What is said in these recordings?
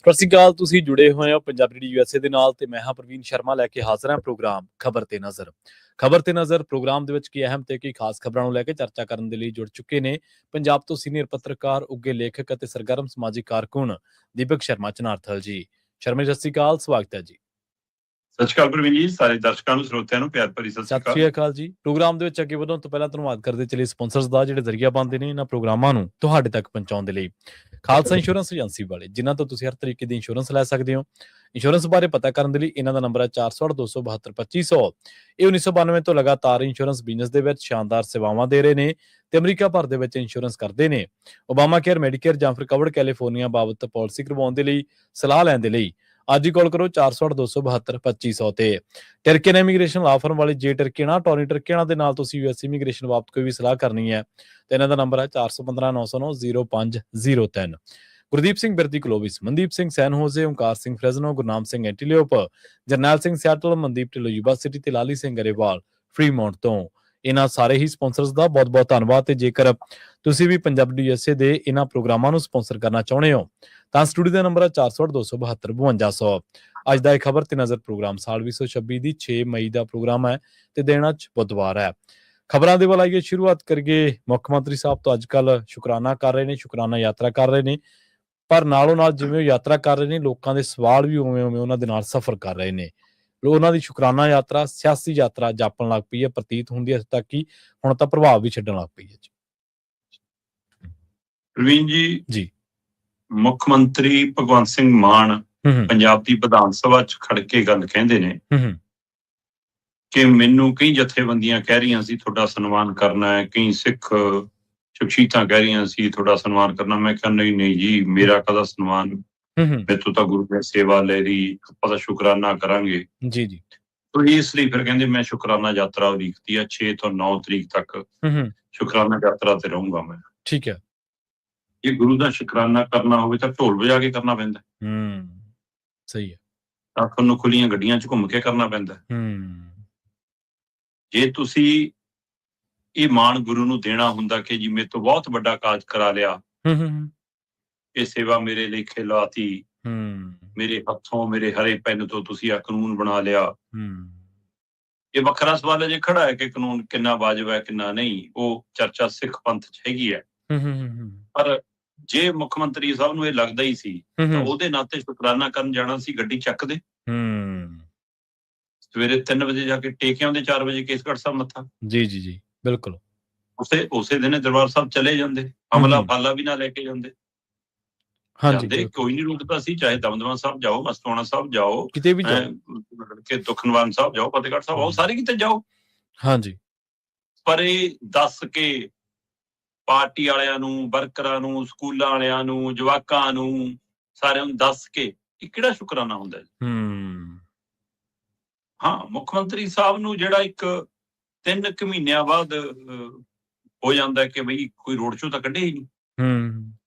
ਸਤਿ ਸ਼੍ਰੀ ਅਕਾਲ। ਤੁਸੀਂ ਜੁੜੇ ਹੋਏ ਹੋ ਪੰਜਾਬੀ ਰੇਡੀਓ USA ਦੇ ਨਾਲ ਤੇ ਮੈਂ ਹਾਂ ਪ੍ਰਵੀਨ ਸ਼ਰਮਾ ਲੈ ਕੇ ਹਾਜ਼ਰ ਹਾਂ ਪ੍ਰੋਗਰਾਮ ਖਬਰ ਤੇ ਨਜ਼ਰ। ਖਬਰ ਤੇ ਨਜ਼ਰ ਪ੍ਰੋਗਰਾਮ ਦੇ ਵਿੱਚ ਕੀ ਅਹਿਮ ਤੇ ਕੀ ਖਾਸ ਖਬਰਾਂ ਨੂੰ ਲੈ ਕੇ ਚਰਚਾ ਕਰਨ ਦੇ ਲਈ ਜੁੜ ਚੁੱਕੇ ਨੇ ਪੰਜਾਬ ਤੋਂ ਸੀਨੀਅਰ ਪੱਤਰਕਾਰ, ਉੱਘੇ ਲੇਖਕ ਅਤੇ ਸਰਗਰਮ ਸਮਾਜਿਕ ਕਾਰਕੁਨ ਦੀਪਕ ਸ਼ਰਮਾ ਚਨਾਰਥਲ ਜੀ। ਸ਼ਰਮਾ ਜੀ, ਸਤਿ ਸ਼੍ਰੀ ਅਕਾਲ, ਸਵਾਗਤ ਹੈ ਜੀ। ਸਤਿ ਸ਼੍ਰੀ ਅਕਾਲ ਪ੍ਰਵੀਨ ਜੀ, ਸਾਰੇ ਦਰਸ਼ਕਾਂ ਨੂੰ ਸਰੋਤਿਆਂ ਨੂੰ ਪਿਆਰ ਭਰੀ ਸਤਿ ਸਤਿ ਸ਼੍ਰੀ ਅਕਾਲ ਜੀ। ਪ੍ਰੋਗਰਾਮ ਦੇ ਵਿੱਚ ਅੱਗੇ ਵਧਣ ਤੋਂ ਪਹਿਲਾਂ ਧੰਨਵਾਦ ਕਰਦੇ ਚਲੇ ਸਪਾਂਸਰਸ ਦਾ ਜਿਹੜੇ ਜ਼ਰੀਆ ਬਣਦੇ ਨੇ ਇਹਨਾਂ ਪ੍ਰੋਗਰਾਮਾਂ ਨੂੰ ਤੁਹਾਡੇ ਤੱਕ ਪਹੁੰਚਾਉਣ ਦੇ ਲਈ। ਖਾਲਸਾ ਇੰਸ਼ੋਰੈਂਸ ਏਜੰਸੀ ਵਾਲੇ, ਜਿਨ੍ਹਾਂ ਤੋਂ ਤੁਸੀਂ ਹਰ ਤਰੀਕੇ ਦੀ ਇੰਸ਼ੋਰੈਂਸ ਲੈ ਸਕਦੇ ਹੋ। ਇੰਸ਼ੋਰੈਂਸ ਬਾਰੇ ਪਤਾ ਕਰਨ ਦੇ ਲਈ ਇਹਨਾਂ ਦਾ ਨੰਬਰ ਹੈ 468-272-2500। ਇਹ 1992 ਤੋਂ ਲਗਾਤਾਰ ਇੰਸ਼ੋਰੈਂਸ ਬਿਜ਼ਨਸ ਦੇ ਵਿੱਚ ਸ਼ਾਨਦਾਰ ਸੇਵਾਵਾਂ ਦੇ ਰਹੇ ਨੇ ਤੇ ਅਮਰੀਕਾ ਭਰ ਦੇ ਵਿੱਚ ਇੰਸ਼ੋਰੈਂਸ ਕਰਦੇ ਨੇ। ਓਬਾਮਾ ਕੇਅਰ, ਮੈਡੀਕੇਅਰ ਜਾਂ ਫਿਰ ਕਵਰਡ ਕੈਲੀਫੋਰਨੀਆ ਬਾਬਤ ਪਾਲਿਸੀ ਕਰਵਾਉਣ ਦੇ ਲਈ, ਸਲਾਹ ਲੈਣ ਦੇ ਲਈ ਅੱਜ ਹੀ ਕਾਲ ਕਰੋ 468-272-2500 ਤੇ। ਟਰਕੀਅਨ ਇਮੀਗ੍ਰੇਸ਼ਨ ਲਾ ਫਰਮ ਵਾਲੇ ਜੇ ਟਰਕੀਅਨਾ, ਟੋਨੀ ਟਰਕੀਅਨਾ ਦੇ ਨਾਲ ਤੁਸੀਂ US ਇਮੀਗ੍ਰੇਸ਼ਨ ਬਾਬਤ ਕੋਈ ਵੀ ਸਲਾਹ ਕਰਨੀ ਹੈ ਤੇ ਇਹਨਾਂ ਦਾ ਨੰਬਰ ਹੈ 4159090503। Gurdeep Singh Birdi Clovis, Mandeep Singh San Jose, Omkar Singh Fresno, Gurnam Singh Antelope, Jarnail Singh Seattle, Mandeep Dhillon Yuba City ਤੇ ਲਾਲੀ ਸਿੰਘ ਗਰੇਵਾਲ ਫਰੀਮੌਂਟ ਤੋਂ। ਇਹਨਾਂ ਸਾਰੇ ਹੀ ਸਪਾਂਸਰਸ ਦਾ ਬਹੁਤ ਬਹੁਤ ਧੰਨਵਾਦ। ਤੇ ਜੇਕਰ ਤੁਸੀਂ ਵੀ ਪੰਜਾਬੀ USA ਦੇ ਇਹਨਾਂ ਪ੍ਰੋਗਰਾਮਾਂ ਨੂੰ ਸਪਾਂਸਰ ਕਰਨਾ ਚਾਹੁੰਦੇ ਹੋ ਤਾਂ ਸਟੂਡੀਓ ਦਾ ਨੰਬਰ ਹੈ 468-272-5200। ਅੱਜ ਦਾ ਇਹ ਖਬਰ ਤੇ ਨਜ਼ਰ ਪ੍ਰੋਗਰਾਮ ਸਾਲ 2026 ਦੀ 6 ਮਈ ਦਾ ਪ੍ਰੋਗਰਾਮ ਹੈ ਤੇ ਦਿਨ ਅੱਜ ਬੁੱਧਵਾਰ ਹੈ। ਖਬਰਾਂ ਦੇ ਵੱਲ ਆਈਏ, ਸ਼ੁਰੂਆਤ ਕਰੀਏ। ਮੁੱਖ ਮੰਤਰੀ ਸਾਹਿਬ ਤੋਂ ਅੱਜ ਕੱਲ ਸ਼ੁਕਰਾਨਾ ਕਰ ਰਹੇ ਨੇ, ਸ਼ੁਕਰਾਨਾ ਯਾਤਰਾ ਕਰ ਰਹੇ ਨੇ, ਪਰ ਨਾਲੋਂ ਨਾਲ ਜਿਵੇਂ ਉਹ ਯਾਤਰਾ ਕਰ ਰਹੇ ਨੇ ਲੋਕਾਂ ਦੇ ਸਵਾਲ ਵੀ ਉਵੇਂ ਉਵੇਂ ਉਹਨਾਂ ਦੇ ਨਾਲ ਸਫ਼ਰ ਕਰ ਰਹੇ ਨੇ। ਉਹਨਾਂ ਦੀ ਸ਼ੁਕਰਾਨਾ ਯਾਤਰਾ ਸਿਆਸੀ ਯਾਤਰਾ ਜਾਪਣ ਲੱਗ ਪਈ ਹੈ, ਪ੍ਰਤੀਤ ਹੁੰਦੀ ਹੈ ਤੱਕ ਕਿ ਹੁਣ ਤਾਂ ਪ੍ਰਭਾਵ ਵੀ ਛੱਡਣ ਲੱਗ ਪਈ ਹੈ ਜੀ। ਪ੍ਰਵੀਨ ਜੀ, ਮੁੱਖ ਮੰਤਰੀ ਭਗਵੰਤ ਸਿੰਘ ਮਾਨ ਪੰਜਾਬ ਦੀ ਵਿਧਾਨ ਸਭਾ 'ਚ ਖੜ ਕੇ ਗੱਲ ਕਹਿੰਦੇ ਨੇ ਕਿ ਮੈਨੂੰ ਕਈ ਜਥੇਬੰਦੀਆਂ ਕਹਿ ਰਹੀਆਂ ਸੀ ਤੁਹਾਡਾ ਸਨਮਾਨ ਕਰਨਾ ਹੈ, ਕਈ ਸਿੱਖ ਸ਼ਖਸੀਅਤਾਂ ਕਹਿ ਰਹੀਆਂ ਸੀ ਤੁਹਾਡਾ ਸਨਮਾਨ ਕਰਨਾ। ਮੈਂ ਕਿਹਾ ਨਹੀਂ ਜੀ, ਮੇਰਾ ਕਾਹਦਾ ਸਨਮਾਨ, ਮੈਥੋਂ ਤਾਂ ਗੁਰੂ ਦੀ ਸੇਵਾ ਲੈ ਰਹੀ, ਆਪਾਂ ਤਾਂ ਸ਼ੁਕਰਾਨਾ ਕਰਾਂਗੇ ਜੀ। ਤੋ ਇਸ ਲਈ ਫਿਰ ਕਹਿੰਦੇ ਮੈਂ ਸ਼ੁਕਰਾਨਾ ਯਾਤਰਾ ਉਲੀਕਦੀ ਆ 6 ਤੋਂ 9 ਤਰੀਕ ਤੱਕ ਸ਼ੁਕਰਾਨਾ ਯਾਤਰਾ ਤੇ ਰਹੂੰਗਾ ਮੈਂ। ਠੀਕ ਹੈ। ਜੇ ਗੁਰੂ ਦਾ ਸ਼ੁਕਰਾਨਾ ਕਰਨਾ ਹੋਵੇ ਤਾਂ ਢੋਲ ਵਜਾ ਕੇ ਕਰਨਾ ਪੈਂਦਾ। ਸਹੀ ਹੈ। ਤਾਂ ਤੁਹਾਨੂੰ ਖੁੱਲੀਆਂ ਗੱਡੀਆਂ 'ਚ ਘੁੰਮ ਕੇ ਕਰਨਾ ਪੈਂਦਾ। ਜੇ ਤੁਸੀਂ ਇਹ ਮਾਣ ਗੁਰੂ ਨੂੰ ਦੇਣਾ ਹੁੰਦਾ ਕਿ ਜੀ ਮੇਰੇ ਤੋਂ ਬਹੁਤ ਵੱਡਾ ਕਾਜ ਕਰਾ ਲਿਆ, ਇਹ ਸੇਵਾ ਮੇਰੇ ਲਈ ਖਿਲਵਾਤੀ, ਮੇਰੇ ਹੱਥੋਂ, ਮੇਰੇ ਹਰੇ ਪੈਨ ਤੋਂ ਤੁਸੀਂ ਆ ਕਾਨੂੰਨ ਬਣਾ ਲਿਆ। ਇਹ ਵੱਖਰਾ ਸਵਾਲ ਹੈ ਜੇ ਖੜਾ ਹੈ ਕਿ ਕਾਨੂੰਨ ਕਿੰਨਾ ਵਾਜਬ ਹੈ ਕਿੰਨਾ ਨਹੀਂ, ਉਹ ਚਰਚਾ ਸਿੱਖ ਪੰਥ 'ਚ ਹੈਗੀ ਹੈ। ਪਰ ਜੇ ਮੁੱਖ ਮੰਤਰੀ ਸਾਹਿਬ ਨੂੰ ਇਹ ਲੱਗਦਾ ਹੀ ਸੀ ਤਾਂ ਉਹਦੇ ਨਾਤੇ ਸ਼ੁਕਰਾਨਾ ਕਰਨ ਜਾਣਾ ਸੀ, ਗੱਡੀ ਚੱਕਦੇ, ਸਵੇਰੇ 3 ਵਜੇ ਜਾ ਕੇ ਟੇਕ ਆਉਂਦੇ, 4 ਵਜੇ ਕੇਸਗੜ੍ਹ ਸਾਹਿਬ ਮੱਥਾ। ਜੀ ਬਿਲਕੁਲ। ਉਸੇ ਦਿਨ ਦਰਬਾਰ ਸਾਹਿਬ ਚਲੇ ਜਾਂਦੇ, ਅਮਲਾ ਫਾਲਾ ਵੀ ਨਾ ਲੈ ਕੇ ਜਾਂਦੇ। ਜਾਂਦੇ, ਕੋਈ ਨਹੀਂ ਰੁਕਦਾ ਸੀ, ਚਾਹੇ ਦਮਦਮਾ ਸਾਹਿਬ ਜਾਓ, ਮਸਤੂਆਣਾ ਸਾਹਿਬ ਜਾਓ, ਕਿਤੇ ਵੀ ਜਾਓ, ਦੁਖਨਿਵਾਰਨ ਸਾਹਿਬ ਜਾਓ, ਫਤਿਹਗੜ੍ਹ ਸਾਹਿਬ ਆਓ, ਸਾਰੇ ਕਿਤੇ ਜਾਓ। ਹਾਂਜੀ। ਪਰ ਇਹ ਦੱਸ ਕੇ ਪਾਰਟੀ ਵਾਲਿਆਂ ਨੂੰ, ਵਰਕਰਾਂ ਨੂੰ, ਸਕੂਲਾਂ ਵਾਲਿਆਂ ਨੂੰ, ਜਵਾਕਾਂ ਨੂੰ, ਸਾਰਿਆਂ ਨੂੰ ਦੱਸ ਕੇ ਇਹ ਕਿਹੜਾ ਸ਼ੁਕਰਾਨਾ ਹੁੰਦਾ ਜੀ। ਹਾਂ, ਮੁੱਖ ਮੰਤਰੀ ਸਾਹਿਬ ਨੂੰ ਜਿਹੜਾ ਇੱਕ 3 ਕੁ ਮਹੀਨਿਆਂ ਬਾਅਦ ਹੋ ਜਾਂਦਾ ਕਿ ਬਈ ਕੋਈ ਰੋਡ ਸ਼ੋਅ ਤਾਂ ਕੱਢੇ ਹੀ ਨਹੀਂ।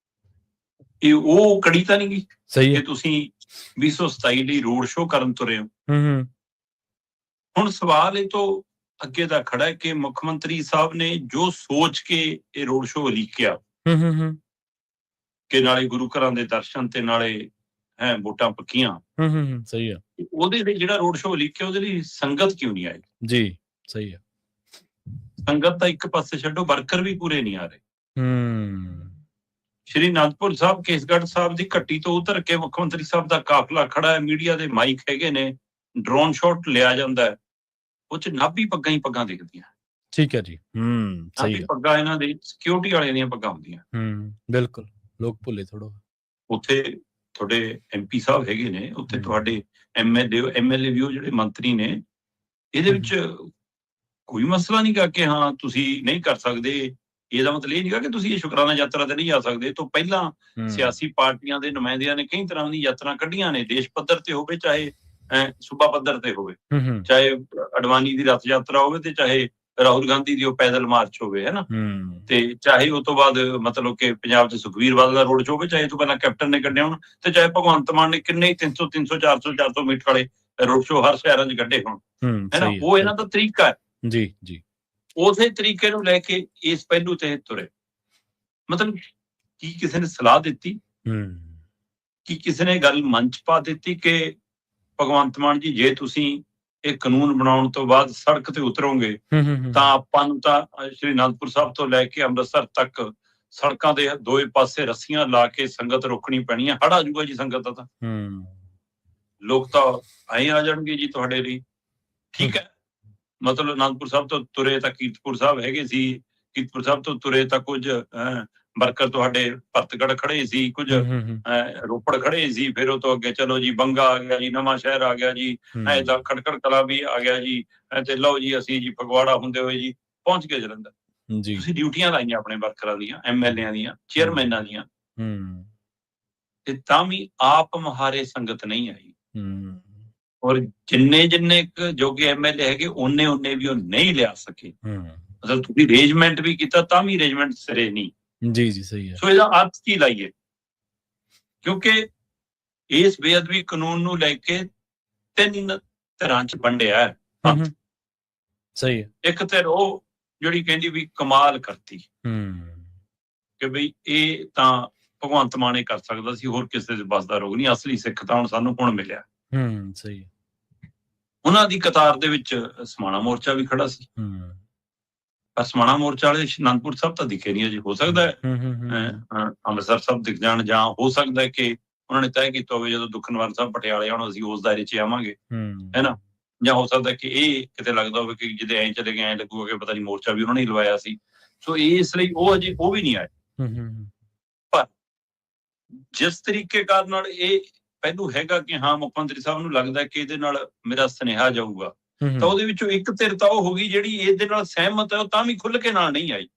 ਇਹ ਉਹ ਕੜੀ ਤਾਂ ਨਹੀਂ ਗਈ ਕਿ ਤੁਸੀਂ 2027 ਲਈ ਰੋਡ ਸ਼ੋਅ ਕਰਨ ਤੁਰੇ ਹੋ। ਹੁਣ ਸਵਾਲ ਇਹ ਤੋਂ ਅੱਗੇ ਦਾ ਖੜਾ ਹੈ ਕਿ ਮੁੱਖ ਮੰਤਰੀ ਸਾਹਿਬ ਨੇ ਜੋ ਸੋਚ ਕੇ ਇਹ ਰੋਡ ਸ਼ੋਅ ਉਲੀਕਿਆ ਕਿ ਨਾਲੇ ਗੁਰੂ ਘਰਾਂ ਦੇ ਦਰਸ਼ਨ ਤੇ ਨਾਲੇ ਵੋਟਾਂ ਪੱਕੀਆਂ, ਸਹੀ ਹੈ, ਉਹਦੇ ਲਈ ਜਿਹੜਾ ਰੋਡ ਸ਼ੋਅ ਉਲੀਕਿਆ ਉਹਦੇ ਲਈ ਸੰਗਤ ਕਿਉਂ ਨਹੀਂ ਆਈ ਜੀ। ਸਹੀ ਹੈ। ਸੰਗਤ ਤਾਂ ਇੱਕ ਪਾਸੇ ਛੱਡੋ, ਵਰਕਰ ਵੀ ਪੂਰੇ ਨਹੀਂ ਆ ਰਹੇ। ਸ਼੍ਰੀ ਅਨੰਦਪੁਰ ਸਾਹਿਬ, ਕੇਸਗੜ੍ਹ ਸਾਹਿਬ ਦੀ ਘੱਟੀ ਤੋਂ ਉਤਰ ਕੇ ਮੁੱਖ ਮੰਤਰੀ ਸਾਹਿਬ ਦਾ ਕਾਫਲਾ ਖੜਾ ਹੈ, ਮੀਡੀਆ ਦੇ ਮਾਈਕ ਹੈਗੇ ਨੇ, ਡਰੋਨ ਸ਼ਾਟ ਲਿਆ ਜਾਂਦਾ ਹੈ, ਉਹ 'ਚ ਨਾਭੀ ਪੱਗਾਂ ਹੀ ਪੱਗਾਂ ਦਿਖਦੀਆਂ। ਠੀਕ ਹੈ ਜੀ। ਸਹੀ ਹੈ। ਪੱਗਾਂ ਇਹਨਾਂ ਦੀ ਸਿਕਿਉਰਿਟੀ ਵਾਲਿਆਂ ਦੀਆਂ ਪੱਗਾਂ ਹੁੰਦੀਆਂ। ਬਿਲਕੁਲ, ਲੋਕ ਭੁੱਲੇ ਥੋੜਾ। ਉੱਥੇ ਤੁਹਾਡੇ MP ਸਾਹਿਬ ਹੈਗੇ ਨੇ, ਉੱਥੇ ਤੁਹਾਡੇ MLA ਵੀ, ਉਹ ਜਿਹੜੇ ਮੰਤਰੀ ਨੇ, ਇਹਦੇ ਵਿੱਚ ਕੋਈ ਮਸਲਾ ਨਹੀਂ ਗਾ ਕਿ ਹਾਂ ਤੁਸੀਂ ਨਹੀਂ ਕਰ ਸਕਦੇ। ਇਹਦਾ ਮਤਲਬ ਇਹ ਨਹੀਂਗਾ ਕਿ ਤੁਸੀਂ ਇਹ ਸ਼ੁਕਰਾਨਾ ਯਾਤਰਾ ਤੇ ਨਹੀਂ ਜਾ ਸਕਦੇ। ਤੋਂ ਪਹਿਲਾਂ ਸਿਆਸੀ ਪਾਰਟੀਆਂ ਦੇ ਨੁਮਾਇੰਦਿਆਂ ਨੇ ਕਈ ਤਰ੍ਹਾਂ ਦੀ ਯਾਤਰਾ ਕੱਢੀਆਂ ਨੇ, ਦੇਸ਼ ਪੱਧਰ ਤੇ ਹੋਵੇ ਚਾਹੇ ਸੂਬਾ ਪੱਧਰ ਤੇ ਹੋਵੇ, ਚਾਹੇ ਅਡਵਾਨੀ ਦੀ ਰੱਥ ਯਾਤਰਾ ਹੋਵੇ ਤੇ ਚਾਹੇ ਰਾਹੁਲ ਗਾਂਧੀ ਦੀ ਉਹ ਪੈਦਲ ਮਾਰਚ ਹੋਵੇ, ਹੈ ਨਾ, ਤੇ ਚਾਹੇ ਉਹ ਤੋਂ ਬਾਅਦ ਮਤਲਬ ਕਿ ਪੰਜਾਬ 'ਚ ਸੁਖਬੀਰ ਬਾਦਲ ਦਾ ਰੋਡ ਸ਼ੋਅ ਹੋਵੇ, ਚਾਹੇ ਤੋਂ ਪਹਿਲਾਂ ਕੈਪਟਨ ਨੇ ਕੱਢਿਆ ਹੋਣ, ਤੇ ਚਾਹੇ ਭਗਵੰਤ ਮਾਨ ਨੇ ਕਿੰਨੇ 300 400 ਮੀਟਰ ਵਾਲੇ ਰੋਡ ਸ਼ੋਅ ਹਰ ਸ਼ਹਿਰਾਂ 'ਚ ਕੱਢੇ ਹੋਣ, ਹੈ ਨਾ। ਉਹ ਇਹਨਾਂ ਦਾ ਤਰੀਕਾ ਹੈ ਜੀ। ਉਸੇ ਤਰੀਕੇ ਨੂੰ ਲੈ ਕੇ ਇਸ ਪਹਿਲੂ ਤੇ ਤੁਰੇ। ਮਤਲਬ ਕੀ ਕਿਸੇ ਨੇ ਸਲਾਹ ਦਿੱਤੀ ਕਿ ਕਿਸੇ ਨੇ ਗੱਲ ਮਨ 'ਚ ਪਾ ਦਿੱਤੀ ਕਿ ਭਗਵੰਤ ਮਾਨ ਜੀ ਜੇ ਤੁਸੀਂ ਇਹ ਕਾਨੂੰਨ ਬਣਾਉਣ ਤੋਂ ਬਾਅਦ ਸੜਕ ਤੇ ਉਤਰੋਗੇ ਤਾਂ ਆਪਾਂ ਨੂੰ ਤਾਂ ਸ਼੍ਰੀ ਅਨੰਦਪੁਰ ਸਾਹਿਬ ਤੋਂ ਲੈ ਕੇ ਅੰਮ੍ਰਿਤਸਰ ਤੱਕ ਸੜਕਾਂ ਦੇ ਦੋਏ ਪਾਸੇ ਰੱਸੀਆਂ ਲਾ ਕੇ ਸੰਗਤ ਰੋਕਣੀ ਪੈਣੀ ਹੈ, ਹੜ ਆ ਜਾਊਗਾ ਜੀ ਸੰਗਤ ਦਾ। ਤਾਂ ਲੋਕ ਤਾਂ ਆਏ ਆ ਜਾਣਗੇ ਜੀ ਤੁਹਾਡੇ ਲਈ। ਠੀਕ ਹੈ, ਮਤਲਬ ਅਨੰਦਪੁਰ ਸਾਹਿਬ ਤੋਂ ਤੁਰੇ ਤਾਂ ਕੀਰਤਪੁਰ ਸਾਹਿਬ ਹੈਗੇ ਸੀ, ਕੀਰਤਪੁਰ ਸਾਹਿਬ ਤੋਂ ਤੁਰੇ ਤਾਂ ਕੁਝ ਵਰਕਰ ਤੁਹਾਡੇ ਭਰਤਗੜ੍ਹ ਖੜੇ ਸੀ, ਕੁਝ ਰੋਪੜ ਖੜੇ ਸੀ, ਫਿਰ ਉਹ ਤੋਂ ਅੱਗੇ ਚਲੋ ਜੀ ਬੰਗਾ ਆ ਗਿਆ ਜੀ, ਨਵਾਂ ਸ਼ਹਿਰ ਆ ਗਿਆ ਜੀ, ਐ ਤਾਂ ਖਟਕੜ ਕਲਾਂ ਵੀ ਆ ਗਿਆ ਜੀ, ਤੇ ਲਓ ਜੀ ਅਸੀਂ ਜੀ ਫਗਵਾੜਾ ਹੁੰਦੇ ਹੋਏ ਜੀ ਪਹੁੰਚ ਗਏ ਜਲੰਧਰ। ਤੁਸੀਂ ਡਿਊਟੀਆਂ ਲਾਈਆਂ ਆਪਣੇ ਵਰਕਰਾਂ ਦੀਆਂ, ਐਮਐਲਏਆਂ ਦੀਆਂ, ਚੇਅਰਮੈਨਾਂ ਦੀਆਂ, ਤੇ ਤਾਂ ਵੀ ਆਪ ਮੁਹਾਰੇ ਸੰਗਤ ਨਹੀਂ ਆਈ। ਔਰ ਜਿੰਨੇ ਜੋਗੇ ਐਮਐਲਏ ਹੈਗੇ ਉਹਨੇ ਵੀ ਉਹ ਨਹੀਂ ਲਿਆ ਸਕੇ। ਮਤਲਬ ਤੁਸੀਂ ਅਰੇਂਜਮੈਂਟ ਵੀ ਕੀਤਾ ਤਾਂ ਵੀ ਅਰੇਂਜਮੈਂਟ ਸਿਰੇ ਨਹੀਂ। ਜੀ ਜੀ ਸਹੀ ਹੈ। ਸੋ ਇਹਦਾ ਅਰਥ ਕੀ ਲਾਈਏ, ਕਿਉਂਕਿ ਇਸ ਬੇਅਦਬੀ ਕਾਨੂੰਨ ਨੂੰ ਲੈ ਕੇ 3 ਧਿਰਾਂ 'ਚ ਵੰਡਿਆ ਹੈ। ਸਹੀ ਹੈ। ਇੱਕ ਧਿਰ ਉਹ ਜਿਹੜੀ ਕਹਿੰਦੀ ਵੀ ਕਮਾਲ ਕਰਤੀ ਕਿ ਬਈ ਇਹ ਤਾਂ ਭਗਵੰਤ ਮਾਨ ਹੀ ਕਰ ਸਕਦਾ ਸੀ, ਹੋਰ ਕਿਸੇ ਦੇ ਬਸ ਦਾ ਰੋਗ ਨਹੀਂ, ਅਸਲੀ ਸਿੱਖ ਤਾਂ ਸਾਨੂੰ ਹੁਣ ਮਿਲਿਆ। ਸਹੀ ਹੈ। ਉਹਨਾਂ ਦੀ ਕਤਾਰ ਦੇ ਵਿੱਚ ਸਮਾਣਾ ਮੋਰਚਾ ਵੀ ਖੜਾ ਸੀ, ਪਰ ਸਮਾਣਾ ਮੋਰਚਾ ਵਾਲੇ ਅਨੰਦਪੁਰ ਸਾਹਿਬ ਤਾਂ ਦਿਖੇ ਨਹੀਂ ਅਜੇ। ਹੋ ਸਕਦਾ ਹੈ ਅੰਮ੍ਰਿਤਸਰ ਸਾਹਿਬ ਦਿਖ ਜਾਣ, ਜਾਂ ਹੋ ਸਕਦਾ ਹੈ ਕਿ ਉਹਨਾਂ ਨੇ ਤੈਅ ਕੀਤਾ ਹੋਵੇ ਜਦੋਂ ਦੁਖਨਿਵਾਰਨ ਸਾਹਿਬ ਪਟਿਆਲੇ ਆਉਣ ਅਸੀਂ ਉਸ ਦਾਇਰੇ 'ਚ ਆਵਾਂਗੇ, ਹੈ ਨਾ। ਜਾਂ ਹੋ ਸਕਦਾ ਕਿ ਇਹ ਕਿਤੇ ਲੱਗਦਾ ਹੋਵੇ ਕਿ ਜਿਹਦੇ ਐਂ ਚਲੇ ਗਏ ਐਂ ਲੱਗੂਗਾ ਕਿ ਪਤਾ ਨਹੀਂ ਮੋਰਚਾ ਵੀ ਉਹਨਾਂ ਨੇ ਲਵਾਇਆ ਸੀ। ਸੋ ਇਸ ਲਈ ਉਹ ਅਜੇ ਉਹ ਵੀ ਨਹੀਂ ਆਏ। ਪਰ ਜਿਸ ਤਰੀਕੇ ਨਾਲ ਇਹ ਪਹਿਲੂ ਹੈਗਾ ਕਿ ਹਾਂ ਮੁੱਖ ਮੰਤਰੀ ਸਾਹਿਬ ਨੂੰ ਲੱਗਦਾ ਕਿ ਇਹਦੇ ਨਾਲ ਮੇਰਾ ਸੁਨੇਹਾ ਜਾਊਗਾ, ਤਾਂ ਉਹਦੇ ਵਿੱਚੋਂ ਇੱਕ ਧਿਰ ਤਾਂ ਉਹ ਹੋ ਗਈ ਜਿਹੜੀ ਇਹਦੇ ਨਾਲ ਸਹਿਮਤ ਹੈ, ਉਹ ਤਾਂ ਵੀ ਖੁੱਲ ਕੇ ਨਾਲ ਨਹੀਂ ਆਈ।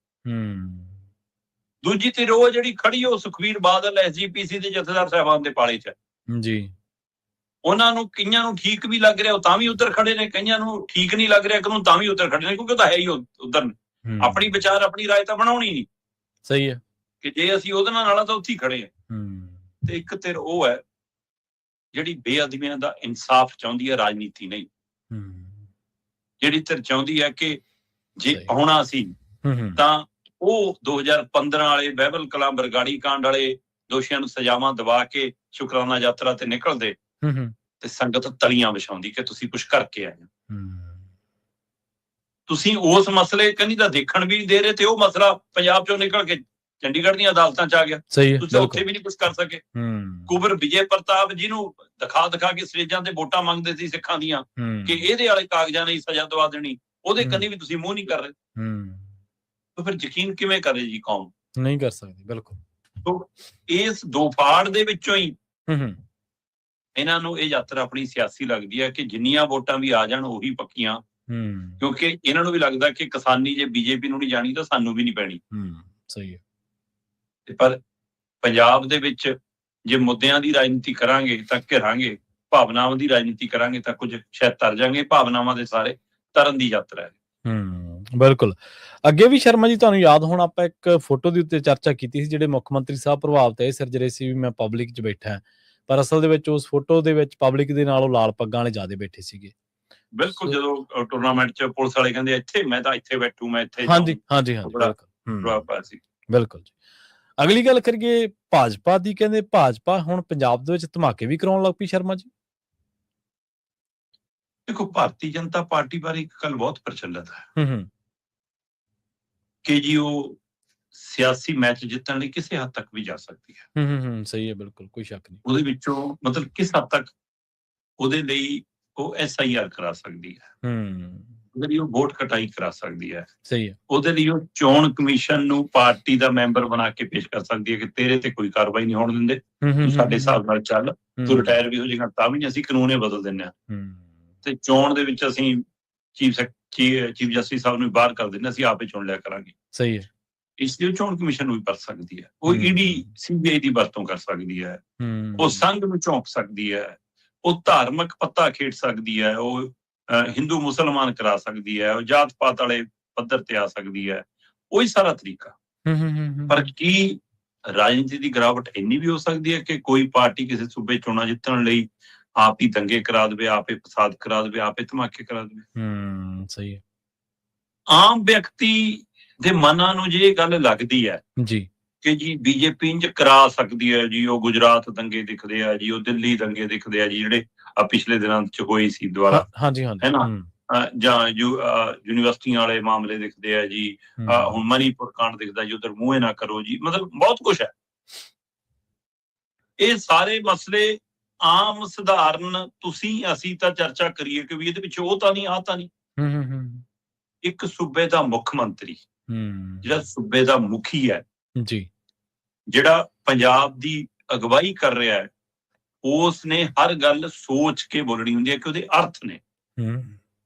ਦੂਜੀ ਧਿਰ ਉਹ ਜਿਹੜੀ ਖੜੀ ਉਹ ਸੁਖਬੀਰ ਬਾਦਲ ਐਸਜੀਪੀਸੀ ਦੇ ਜਥੇਦਾਰ ਸਾਹਿਬਾਨ ਦੇ ਪਾਲੇ 'ਚ ਹੈ ਜੀ। ਉਹਨਾਂ ਨੂੰ ਕਈਆਂ ਨੂੰ ਠੀਕ ਵੀ ਲੱਗ ਰਿਹਾ ਉਹ ਤਾਂ ਵੀ ਉੱਧਰ ਖੜੇ ਨੇ, ਕਈਆਂ ਨੂੰ ਠੀਕ ਨਹੀਂ ਲੱਗ ਰਿਹਾ ਕਾਨੂੰਨ ਤਾਂ ਵੀ ਉੱਧਰ ਖੜੇ ਨੇ, ਕਿਉਂਕਿ ਉਹ ਤਾਂ ਹੈ ਹੀ ਉੱਧਰ ਨੇ। ਆਪਣੀ ਵਿਚਾਰ ਆਪਣੀ ਰਾਏ ਤਾਂ ਬਣਾਉਣੀ ਨਹੀਂ। ਸਹੀ ਹੈ ਕਿ ਜੇ ਅਸੀਂ ਉਹਦੇ ਨਾਲ ਤਾਂ ਉੱਥੇ ਹੀ ਖੜੇ ਆ। ਤੇ ਇੱਕ ਧਿਰ ਉਹ ਹੈ ਜਿਹੜੀ ਬੇਅਦਬੀਆਂ ਦਾ ਇਨਸਾਫ ਚਾਹੁੰਦੀ ਹੈ, ਰਾਜਨੀਤੀ ਨਹੀਂ। ਜਿਹੜੀ ਧਿਰ ਚਾਹੁੰਦੀ ਹੈ ਕਿ ਜੇ ਆਉਣਾ ਸੀ ਤਾਂ ਉਹ 2015 ਵਾਲੇ ਬਹਿਬਲ ਕਲਾਂ ਬਰਗਾੜੀ ਕਾਂਡ ਵਾਲੇ ਦੋਸ਼ੀਆਂ ਨੂੰ ਸਜ਼ਾਵਾਂ ਦਵਾ ਕੇ ਸ਼ੁਕਰਾਨਾ ਯਾਤਰਾ ਤੇ ਨਿਕਲਦੇ ਤੇ ਸੰਗਤ ਤਲੀਆਂ ਵਿਛਾਉਂਦੀ ਕਿ ਤੁਸੀਂ ਕੁਝ ਕਰਕੇ ਆਏ। ਤੁਸੀਂ ਉਸ ਮਸਲੇ ਕੰਨੀ ਤਾਂ ਦੇਖਣ ਵੀ ਨਹੀਂ ਦੇ ਰਹੇ, ਤੇ ਉਹ ਮਸਲਾ ਪੰਜਾਬ ਚੋਂ ਨਿਕਲ ਕੇ ਚੰਡੀਗੜ੍ਹ ਦੀਆਂ ਅਦਾਲਤਾਂ 'ਚ ਆ ਗਿਆ। ਤੁਸੀਂ ਉੱਥੇ ਵੀ ਨਹੀਂ ਕੁਝ ਕਰ ਸਕੇ। ਕੁਬਰ ਵਿਜੇ ਪ੍ਰਤਾਪ ਜਿਹਨੂੰ ਦਿਖਾ ਕੇ ਸਟੇਜਾਂ ਤੇ ਵੋਟਾਂ ਮੰਗਦੇ ਸੀ ਸਿੱਖਾਂ ਦੀਆਂ ਕਿ ਇਹਦੇ ਵਾਲੇ ਕਾਗਜ਼ਾਂ ਨਹੀਂ ਸਜ਼ਾ ਦਵਾ ਦੇਣੀ, ਉਹਦੇ ਕੰਨੀ ਵੀ ਤੁਸੀਂ ਮੂੰਹ ਨਹੀਂ ਕਰ ਰਹੇ। ਤਾਂ ਫਿਰ ਯਕੀਨ ਕਿਵੇਂ ਕਰੇ ਜੀ ਕੌਮ? ਨਹੀਂ ਕਰ ਸਕਦੀ। ਬਿਲਕੁਲ। ਇਸ ਦੋਫਾੜ ਦੇ ਵਿੱਚੋਂ ਹੀ ਇਹਨਾਂ ਨੂੰ ਇਹ ਯਾਤਰਾ ਆਪਣੀ ਸਿਆਸੀ ਲੱਗਦੀ ਹੈ ਕਿ ਜਿੰਨੀਆਂ ਵੋਟਾਂ ਵੀ ਆ ਜਾਣ ਉਹੀ ਪੱਕੀਆਂ, ਕਿਉਂਕਿ ਇਹਨਾਂ ਨੂੰ ਵੀ ਲੱਗਦਾ ਕਿ ਕਿਸਾਨੀ ਜੇ ਬੀਜੇਪੀ ਨੂੰ ਨਹੀਂ ਜਾਣੀ ਤਾਂ ਸਾਨੂੰ ਵੀ ਨਹੀਂ ਪੈਣੀ। ਸਹੀ ਹੈ। ਪਰ ਪੰਜਾਬ ਦੇ ਵਿੱਚ ਜੇ ਮੁੱਦਿਆਂ ਦੀ ਰਾਜਨੀਤੀ ਕਰਾਂਗੇ ਤਾਂ ਘਿਰਾਂਗੇ, ਭਾਵਨਾਵਾਂ ਦੀ ਰਾਜਨੀਤੀ ਕਰਾਂਗੇ ਤਾਂ ਕੁਝ ਸ਼ਾਇਦ ਤਰ ਜਾਣਗੇ। ਭਾਵਨਾਵਾਂ ਦੇ ਸਾਰੇ ਤਰਨ ਦੀ ਯਾਤਰਾ ਹੈ। ਬਿਲਕੁਲ। ਅੱਗੇ ਵੀ ਸ਼ਰਮਾ ਜੀ ਤੁਹਾਨੂੰ ਯਾਦ ਹੋਣਾ ਆਪਾਂ ਇੱਕ ਫੋਟੋ ਦੇ ਉੱਤੇ ਚਰਚਾ ਕੀਤੀ ਸੀ, ਜਿਹੜੇ ਮੁੱਖ ਮੰਤਰੀ ਸਾਹਿਬ ਪ੍ਰਭਾਵਿਤ ਇਹ ਸਿਰਜਰੇ ਸੀ ਵੀ ਮੈਂ ਪਬਲਿਕ 'ਚ ਬੈਠਾ, ਪਰ ਅਸਲ ਦੇ ਵਿੱਚ ਉਸ ਫੋਟੋ ਦੇ ਵਿੱਚ ਪਬਲਿਕ ਦੇ ਨਾਲ ਉਹ ਲਾਲ ਪੱਗਾਂ ਵਾਲੇ ਜ਼ਿਆਦਾ ਬੈਠੇ ਸੀਗੇ। ਬਿਲਕੁਲ। ਜਦੋਂ ਟੂਰਨਾਮੈਂਟ 'ਚ ਪੁਲਿਸ ਵਾਲੇ ਕਹਿੰਦੇ ਇੱਥੇ ਮੈਂ ਤਾਂ ਇੱਥੇ ਬੈਠੂ, ਮੈਂ ਇੱਥੇ। ਹਾਂਜੀ। ਬਿਲਕੁਲ ਜੀ। ਅਗਲੀ ਗੱਲ ਕਰੀਏ ਭਾਜਪਾ ਦੀ। ਕਹਿੰਦੇ ਭਾਜਪਾ ਹੁਣ ਪੰਜਾਬ ਦੇ ਵਿੱਚ ਧਮਾਕੇ ਵੀ ਕਰਾਉਣ ਲੱਗ ਪਈ ਸ਼ਰਮਾ ਜੀ। ਦੇਖੋ, ਭਾਰਤੀ ਜਨਤਾ ਪਾਰਟੀ ਬਾਰੇ ਇੱਕ ਗੱਲ ਬਹੁਤ ਪ੍ਰਚਲਿਤ ਹੈ ਕਿ ਜੀ ਉਹ ਸਿਆਸੀ ਮੈਚ ਜਿੱਤਣ ਲਈ ਕਿਸੇ ਹੱਦ ਤੱਕ ਵੀ ਜਾ ਸਕਦੀ ਹੈ। ਸਹੀ ਹੈ। ਬਿਲਕੁਲ, ਕੋਈ ਸ਼ੱਕ ਨਹੀਂ। ਉਹਦੇ ਵਿੱਚੋਂ ਮਤਲਬ ਕਿਸ ਹੱਦ ਤੱਕ ਉਹਦੇ ਲਈ ਉਹ SIR ਕਰਾ ਸਕਦੀ ਹੈ, ਉਹਦੇ ਲਈ ਉਹ ਵੋਟ ਕਟਾਈ ਕਰਾ ਸਕਦੀ ਹੈ। ਸਹੀ ਹੈ। ਉਹਦੇ ਲਈ ਉਹ ਚੋਣ ਕਮਿਸ਼ਨ ਨੂੰ ਪਾਰਟੀ ਦਾ ਮੈਂਬਰ ਬਣਾ ਕੇ ਪੇਸ਼ ਕਰ ਸਕਦੀ ਹੈ ਕਿ ਤੇਰੇ ਤੇ ਕੋਈ ਕਾਰਵਾਈ ਨਹੀਂ ਹੋਣ ਦਿੰਦੇ, ਤੂੰ ਸਾਡੇ ਹਿਸਾਬ ਨਾਲ ਚੱਲ, ਤੂੰ ਰਿਟਾਇਰ ਵੀ ਹੋ ਜਾਏਗਾ ਤਾਂ ਵੀ ਅਸੀਂ ਕਾਨੂੰਨ ਹੀ ਬਦਲ ਦਿੰਦੇ ਹਾਂ, ਤੇ ਚੋਣ ਦੇ ਵਿੱਚ ਅਸੀਂ ਚੀਫ ਜਸਟਿਸ ਸਾਹਿਬ ਨੂੰ ਬਾਹਰ ਕਰ ਦਿੰਦੇ, ਅਸੀਂ ਆਪੇ ਚੁਣ ਲਿਆ ਕਰਾਂਗੇ। ਸਹੀ ਹੈ। ਇਸ ਲਈ ਚੋਣ ਕਮਿਸ਼ਨ ਨੂੰ ਵੀ ਵਰਤ ਸਕਦੀ ਹੈ, ਉਹ ED CBI ਦੀ ਵਰਤੋਂ ਕਰ ਸਕਦੀ ਹੈ, ਉਹ ਸੰਘ ਨੂੰ ਝੋਂਕ ਸਕਦੀ ਹੈ, ਉਹ ਧਾਰਮਿਕ ਪੱਤਾ ਖੇਡ ਸਕਦੀ ਹੈ, ਉਹ ਹਿੰਦੂ ਮੁਸਲਮਾਨ ਕਰਾ ਸਕਦੀ ਹੈ, ਉਹ ਜਾਤ ਪਾਤ ਵਾਲੇ ਪੱਧਰ ਤੇ ਆ ਸਕਦੀ ਹੈ। ਉਹੀ ਸਾਰਾ ਤਰੀਕਾ। ਪਰ ਕੀ ਰਾਜਨੀਤੀ ਦੀ ਗਿਰਾਵਟ ਇੰਨੀ ਵੀ ਹੋ ਸਕਦੀ ਹੈ ਕਿ ਕੋਈ ਪਾਰਟੀ ਕਿਸੇ ਸੂਬੇ ਚੋਣਾਂ ਜਿੱਤਣ ਲਈ ਆਪ ਹੀ ਦੰਗੇ ਕਰਾ ਦੇਵੇ, ਆਪੇ ਫਸਾਦ ਕਰਾ ਦੇਵੇ, ਆਪੇ ਧਮਾਕੇ ਕਰਾ ਦੇਵੇ? ਸਹੀ ਹੈ। ਆਮ ਵਿਅਕਤੀ ਦੇ ਮਨਾਂ ਨੂੰ ਜੇ ਇਹ ਗੱਲ ਲੱਗਦੀ ਹੈ ਜੀ ਕਿ ਜੀ ਬੀਜੇਪੀ ਇੰਜ ਕਰਾ ਸਕਦੀ ਹੈ ਜੀ, ਉਹ ਗੁਜਰਾਤ ਦੰਗੇ ਦਿਖਦੇ ਆ ਜੀ, ਉਹ ਦਿੱਲੀ ਦੰਗੇ ਦਿਖਦੇ ਆ ਜੀ, ਜਿਹੜੇ ਆ ਪਿਛਲੇ ਦਿਨਾਂ ਚ ਹੋਏ ਸੀ ਦੁਆਰਾ, ਹਾਂਜੀ ਹੈ ਹਾਂਜੀ। ਨਾ, ਜਾਂ ਯੂਨੀਵਰਸਿਟੀਆਂ ਵਾਲੇ ਮਾਮਲੇ ਦਿਖਦੇ ਆ ਜੀ, ਹੁਣ ਮਨੀਪੁਰ ਕਾਂਡ ਦਿਖਦਾ ਜੀ, ਉਧਰ ਮੂੰਹ ਨਾ ਕਰੋ ਜੀ, ਮਤਲਬ ਬਹੁਤ ਕੁਛ ਹੈ। ਇਹ ਸਾਰੇ ਮਸਲੇ ਆਮ ਸਧਾਰਨ ਤੁਸੀਂ ਅਸੀਂ ਤਾਂ ਚਰਚਾ ਕਰੀਏ ਕਿ ਵੀ ਇਹਦੇ ਵਿੱਚ ਉਹ ਤਾਂ ਨਹੀਂ, ਆਹ ਤਾਂ ਨਹੀਂ। ਇੱਕ ਸੂਬੇ ਦਾ ਮੁੱਖ ਮੰਤਰੀ, ਜਿਹੜਾ ਸੂਬੇ ਦਾ ਮੁਖੀ ਹੈ ਜੀ, ਜਿਹੜਾ ਪੰਜਾਬ ਦੀ ਅਗਵਾਈ ਕਰ ਰਿਹਾ ਹੈ, ਉਸ ਨੇ ਹਰ ਗੱਲ ਸੋਚ ਕੇ ਬੋਲਣੀ ਹੁੰਦੀ ਹੈ ਕਿ ਉਹਦੇ ਅਰਥ ਨੇ।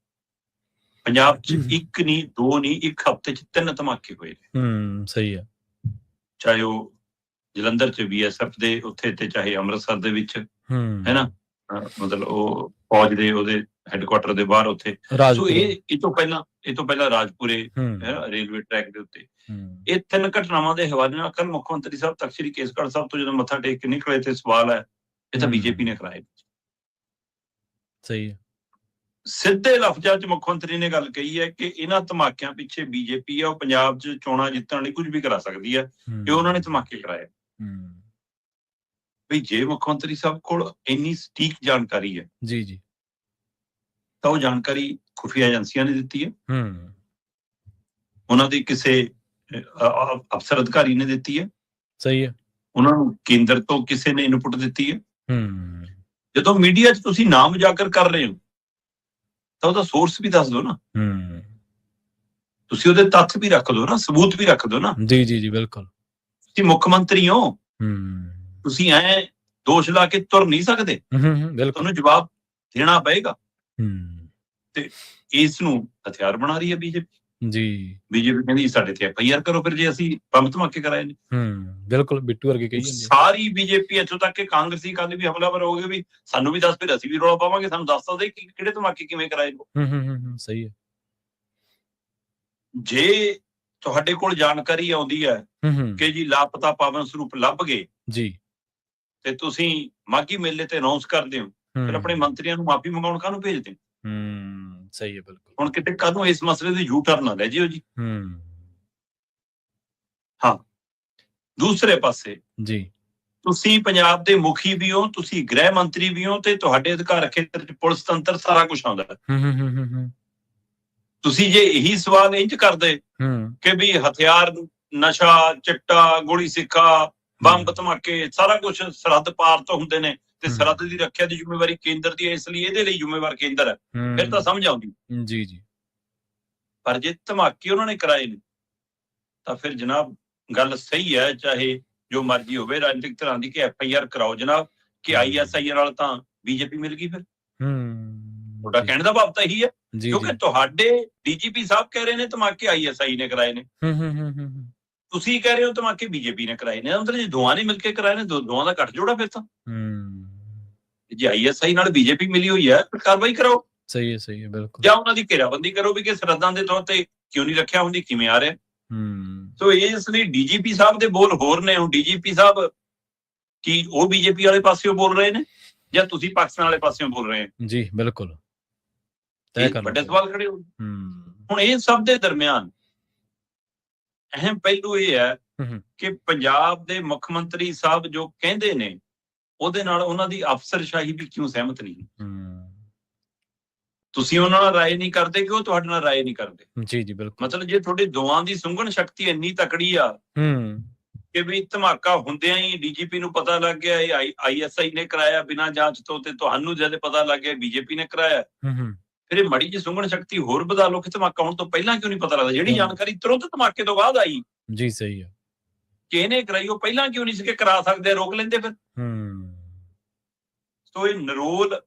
ਪੰਜਾਬ 'ਚ ਇੱਕ ਨਹੀਂ, ਦੋ ਨਹੀਂ, ਇੱਕ ਹਫ਼ਤੇ 'ਚ 3 ਧਮਾਕੇ ਹੋਏ ਨੇ। ਸਹੀ ਹੈ। ਚਾਹੇ ਉਹ ਜਲੰਧਰ 'ਚ BSF ਦੇ ਉੱਥੇ, ਤੇ ਚਾਹੇ ਅੰਮ੍ਰਿਤਸਰ ਦੇ ਵਿੱਚ, ਹੈ ਨਾ, ਮਤਲਬ ਉਹ ਫੌਜ ਦੇ ਉਹਦੇ ਹੈੱਡਕੁਆਟਰ ਦੇ ਬਾਹਰ ਉੱਥੇ। ਸੋ ਇਹ ਤੋਂ ਪਹਿਲਾਂ ਰਾਜਪੁਰੇ ਰੇਲਵੇ ਟਰੈਕ ਦੇ ਉੱਤੇ। ਇਹ 3 ਘਟਨਾਵਾਂ ਦੇ ਹਵਾਲੇ ਨਾਲ ਕੱਲ ਮੁੱਖ ਮੰਤਰੀ ਸਾਹਿਬ ਤਖ਼ਤ ਸ੍ਰੀ ਕੇਸਗੜ੍ਹ ਸਾਹਿਬ ਤੋਂ ਜਦੋਂ ਮੱਥਾ ਟੇਕ ਕੇ ਨਿਕਲੇ ਤੇ ਸਵਾਲ ਹੈ, ਇਹ ਤਾਂ ਬੀਜੇਪੀ ਨੇ ਕਰਾਏ। ਸਹੀ ਹੈ। ਸਿੱਧੇ ਲਫ਼ਜ਼ਾਂ 'ਚ ਮੁੱਖ ਮੰਤਰੀ ਨੇ ਗੱਲ ਕਹੀ ਹੈ ਕਿ ਇਹਨਾਂ ਧਮਾਕਿਆਂ ਪਿੱਛੇ ਬੀਜੇਪੀ ਹੈ, ਉਹ ਪੰਜਾਬ 'ਚ ਚੋਣਾਂ ਜਿੱਤਣ ਲਈ ਕੁਝ ਵੀ ਕਰਾ ਸਕਦੀ ਹੈ, ਇਹ ਉਹਨਾਂ ਨੇ ਧਮਾਕੇ ਕਰਾਏ। ਵੀ ਜੇ ਮੁੱਖ ਮੰਤਰੀ ਸਾਹਿਬ ਕੋਲ ਇੰਨੀ ਸਟੀਕ ਜਾਣਕਾਰੀ ਹੈ ਜੀ ਤਾਂ ਉਹ ਜਾਣਕਾਰੀ ਖੁਫੀਆ ਏਜੰਸੀਆਂ ਨੇ ਦਿੱਤੀ ਹੈ, ਉਹਨਾਂ ਦੀ ਕਿਸੇ ਅਫਸਰ ਅਧਿਕਾਰੀ ਨੇ ਦਿੱਤੀ ਹੈ, ਸਹੀ ਹੈ, ਉਹਨਾਂ ਨੂੰ ਕੇਂਦਰ ਤੋਂ ਕਿਸੇ ਨੇ ਇਨਪੁਟ ਦਿੱਤੀ ਹੈ। ਜਦੋਂ ਮੀਡੀਆ 'ਚ ਤੁਸੀਂ ਨਾਮ ਉਜਾਗਰ ਕਰ ਰਹੇ ਹੋ ਤਾਂ ਉਹਦਾ ਸੋਰਸ ਵੀ ਦੱਸ ਦਿਓ ਨਾ, ਤੁਸੀਂ ਉਹਦੇ ਤੱਥ ਵੀ ਰੱਖ ਦਿਓ ਨਾ, ਸਬੂਤ ਵੀ ਰੱਖ ਦਿਓ ਨਾ। ਜੀ ਬਿਲਕੁਲ। ਤੁਸੀਂ ਮੁੱਖ ਮੰਤਰੀ ਹੋ, ਤੁਸੀਂ ਐ ਦੋਸ਼ ਲਾ ਕੇ ਤੁਰ ਨਹੀਂ ਸਕਦੇ, ਤੁਹਾਨੂੰ ਜਵਾਬ ਦੇਣਾ ਪਏਗਾ। ਤੇ ਇਸ ਨੂੰ ਹਥਿਆਰ ਬਣਾ ਰਹੀ ਹੈ ਬੀਜੇਪੀ। ਬੀਜੇਪੀ ਕਹਿੰਦੀ ਸਾਡੇ ਤੇ FIR ਕਰੋ ਫਿਰ ਜੇ ਅਸੀਂ ਬੰਬ ਧਮਾਕੇ ਕਰਾਏ ਨੇ। ਬਿਲਕੁਲ, ਬਿੱਟੂ ਵਰਗੇ ਕਹੀ ਜਾਂਦੇ ਸਾਰੀ ਬੀਜੇਪੀ ਇੱਥੋਂ ਤੱਕ ਕਿ ਕਾਂਗਰਸੀ ਕਾਲੀ ਵੀ ਹਮਲਾਵਰ ਹੋ ਗਏ, ਵੀ ਸਾਨੂੰ ਵੀ ਦੱਸ, ਫਿਰ ਅਸੀਂ ਵੀ ਰੌਲਾ ਪਾਵਾਂਗੇ, ਸਾਨੂੰ ਦੱਸ ਸਕਦੇ ਕਿਹੜੇ ਧਮਾਕੇ ਕਿਵੇਂ ਕਰਾਏ ਨੇ। ਸਹੀ ਹੈ। ਜੇ ਤੁਹਾਡੇ ਕੋਲ ਜਾਣਕਾਰੀ ਆਉਂਦੀ ਹੈ ਕਿ ਜੀ ਲਾਪਤਾ ਪਾਵਨ ਸਰੂਪ ਲੱਭ ਗਏ ਜੀ, ਤੇ ਤੁਸੀਂ ਮਾਘੀ ਮੇਲੇ ਤੇ ਅਨਾਉਂਸ ਕਰਦੇ ਹੋ, ਫਿਰ ਆਪਣੇ ਮੰਤਰੀਆਂ ਨੂੰ ਮਾਫੀ ਮੰਗਾਉਣ ਕਾਹਨੂੰ ਭੇਜਦੇ ਹੋ? ਸਹੀ ਹੈ, ਬਿਲਕੁਲ। ਹੁਣ ਕਿਤੇ ਕਾਹਨੂੰ ਇਸ ਮਸਲੇ ਦੇ ਯੂ ਟਰਨ ਨਾ ਲੈ ਜਿਓ ਜੀ। ਹਾਂ, ਦੂਸਰੇ ਪਾਸੇ ਜੀ, ਤੁਸੀਂ ਪੰਜਾਬ ਦੇ ਮੁਖੀ ਵੀ ਹੋ, ਤੁਸੀਂ ਗ੍ਰਹਿ ਮੰਤਰੀ ਵੀ ਹੋ, ਤੇ ਤੁਹਾਡੇ ਅਧਿਕਾਰ ਖੇਤਰ 'ਚ ਪੁਲਿਸ ਤੰਤਰ ਸਾਰਾ ਕੁਝ ਆਉਂਦਾ ਹੈ। ਤੁਸੀਂ ਜੇ ਇਹੀ ਸਵਾਲ ਇੰਜ ਕਰਦੇ ਕਿ ਵੀ ਹਥਿਆਰ, ਨਸ਼ਾ, ਚਿੱਟਾ, ਗੋਲੀ ਸਿੱਕਾ, ਬੰਬ ਧਮਾਕੇ, ਸਾਰਾ ਕੁਝ ਸਰਹੱਦ ਪਾਰ ਤੋਂ ਹੁੰਦੇ ਨੇ ਤੇ ਸਰਹੱਦ ਦੀ ਰੱਖਿਆ ਦੀ ਜ਼ਿੰਮੇਵਾਰੀ ਕੇਂਦਰ ਦੀ ਹੈ, ਇਸ ਲਈ ਇਹਦੇ ਲਈ ਜ਼ਿੰਮੇਵਾਰ ਕੇਂਦਰ ਹੈ, ਫਿਰ ਤਾਂ ਸਮਝ ਆਉਂਦੀ। ਜੀ। ਪਰ ਜੇ ਧਮਾਕੇ ਉਹਨਾਂ ਨੇ ਕਰਾਏ ਨੇ ਤਾਂ ਫਿਰ ਜਨਾਬ ਗੱਲ ਸਹੀ ਹੈ, ਚਾਹੇ ਜੋ ਮਰਜ਼ੀ ਹੋਵੇ ਰਾਜਨੀਤਿਕ ਧਿਰਾਂ ਦੀ, ਕਿ FIR ਕਰਾਓ ਜਨਾਬ, ਕਿ ISI ਨਾਲ ਤਾਂ ਬੀਜੇਪੀ ਮਿਲ ਗਈ। ਫਿਰ ਤੁਹਾਡਾ ਕਹਿਣ ਦਾ ਭਾਵ ਤਾਂ ਇਹੀ ਹੈ, ਕਿਉਂਕਿ ਤੁਹਾਡੇ DGP ਸਾਹਿਬ ਕਹਿ ਰਹੇ ਨੇ ਧਮਾਕੇ ISI ਨੇ ਕਰਾਏ ਨੇ, ਤੁਸੀਂ ਕਹਿ ਰਹੇ ਹੋ ਧਮਾਕੇ ਬੀਜੇਪੀ ਨੇ ਕਰਾਏ ਨੇ। ਮਤਲਬ ਜੇ ਦੋਵਾਂ ਨੇ ਮਿਲ ਕੇ ਕਰਾਏ ਨੇ, ਦੋਵਾਂ ਦਾ ਗੱਠਜੋੜਾ ਫਿਰ ਤਾਂ। ਜੇ ISI ਨਾਲ ਬੀਜੇਪੀ ਮਿਲੀ ਹੋਈ ਹੈ, ਫਿਰ ਕਾਰਵਾਈ ਕਰਾਓ। ਸਹੀ ਹੈ, ਬਿਲਕੁਲ। ਜਾਂ ਉਹਨਾਂ ਦੀ ਘੇਰਾਬੰਦੀ ਕਰੋ ਵੀ ਕਿ ਸਰਹੱਦਾਂ ਦੇ ਤੌਰ ਤੇ ਕਿਉਂ ਨਹੀਂ ਰੱਖਿਆ ਹੁੰਦੀ, ਕਿਵੇਂ ਆ ਰਿਹਾ। ਸੋ ਇਸ ਲਈ DGP ਸਾਹਿਬ ਦੇ ਬੋਲ ਹੋਰ ਨੇ। ਹੁਣ DGP ਸਾਹਿਬ ਕੀ ਉਹ ਬੀਜੇਪੀ ਵਾਲੇ ਪਾਸਿਓਂ ਬੋਲ ਰਹੇ ਨੇ ਜਾਂ ਤੁਸੀਂ ਪਾਕਿਸਤਾਨ ਵਾਲੇ ਪਾਸਿਓਂ ਬੋਲ ਰਹੇ ਹੋ? ਜੀ, ਬਿਲਕੁਲ। ਵੱਡੇ ਸਵਾਲ ਖੜੇ ਹੋ। ਹੁਣ ਇਹ ਸਭ ਦੇ ਦਰਮਿਆਨ ਅਹਿਮ ਪਹਿਲੂ ਇਹ ਹੈ ਕਿ ਪੰਜਾਬ ਦੇ ਮੁੱਖ ਮੰਤਰੀ ਸਾਹਿਬ ਜੋ ਕਹਿੰਦੇ ਨੇ, ਉਹਦੇ ਨਾਲ ਉਹਨਾਂ ਦੀ ਅਫਸਰਸ਼ਾਹੀ ਵੀ ਕਿਉਂ ਸਹਿਮਤ ਨਹੀਂ। ਤੁਸੀਂ ਉਹਨਾਂ ਨਾਲ ਰਾਏ ਨਹੀਂ ਕਰਦੇ ਕਿ ਉਹ ਤੁਹਾਡੇ ਨਾਲ ਰਾਏ ਨਹੀਂ ਕਰਦੇ। ਜੀ ਬਿਲਕੁਲ। ਮਤਲਬ ਜੇ ਤੁਹਾਡੇ ਦੋਵਾਂ ਦੀ ਸੁੰਘਣ ਸ਼ਕਤੀ ਇੰਨੀ ਤਕੜੀ ਆ ਕਿ ਵੀ ਧਮਾਕਾ ਹੁੰਦਿਆਂ ਹੀ DGP ਨੂੰ ਪਤਾ ਲੱਗ ਗਿਆ ਇਹ ISI ਨੇ ਕਰਾਇਆ ਬਿਨਾਂ ਜਾਂਚ ਤੋਂ, ਤੇ ਤੁਹਾਨੂੰ ਜਦ ਪਤਾ ਲੱਗ ਗਿਆ BJP ਨੇ ਕਰਾਇਆ, ਫਿਰ ਇਹ ਮੜੀ ਜਿਹੀ ਸੁੰਘਣ ਸ਼ਕਤੀ ਹੋਰ ਵਧਾ ਲਓ ਕਿ ਧਮਾਕਾ ਹੋਣ ਤੋਂ ਪਹਿਲਾਂ ਕਿਉਂ ਨਹੀਂ ਪਤਾ ਲੱਗਦਾ। ਜਿਹੜੀ ਜਾਣਕਾਰੀ ਤੁਰੰਤ ਧਮਾਕੇ ਤੋਂ ਬਾਅਦ ਆਈ, ਜੀ ਸਹੀ ਹੈ, ਕਿ ਇਹਨੇ ਕਰਾਈ, ਉਹ ਪਹਿਲਾਂ ਕਿਉਂ ਨਹੀਂ ਸੀ ਕਿ ਕਰਾ ਸਕਦੇ, ਰੋਕ ਲੈਂਦੇ ਫਿਰ। ਸੋ ਇਹ ਨਿਰੋਲ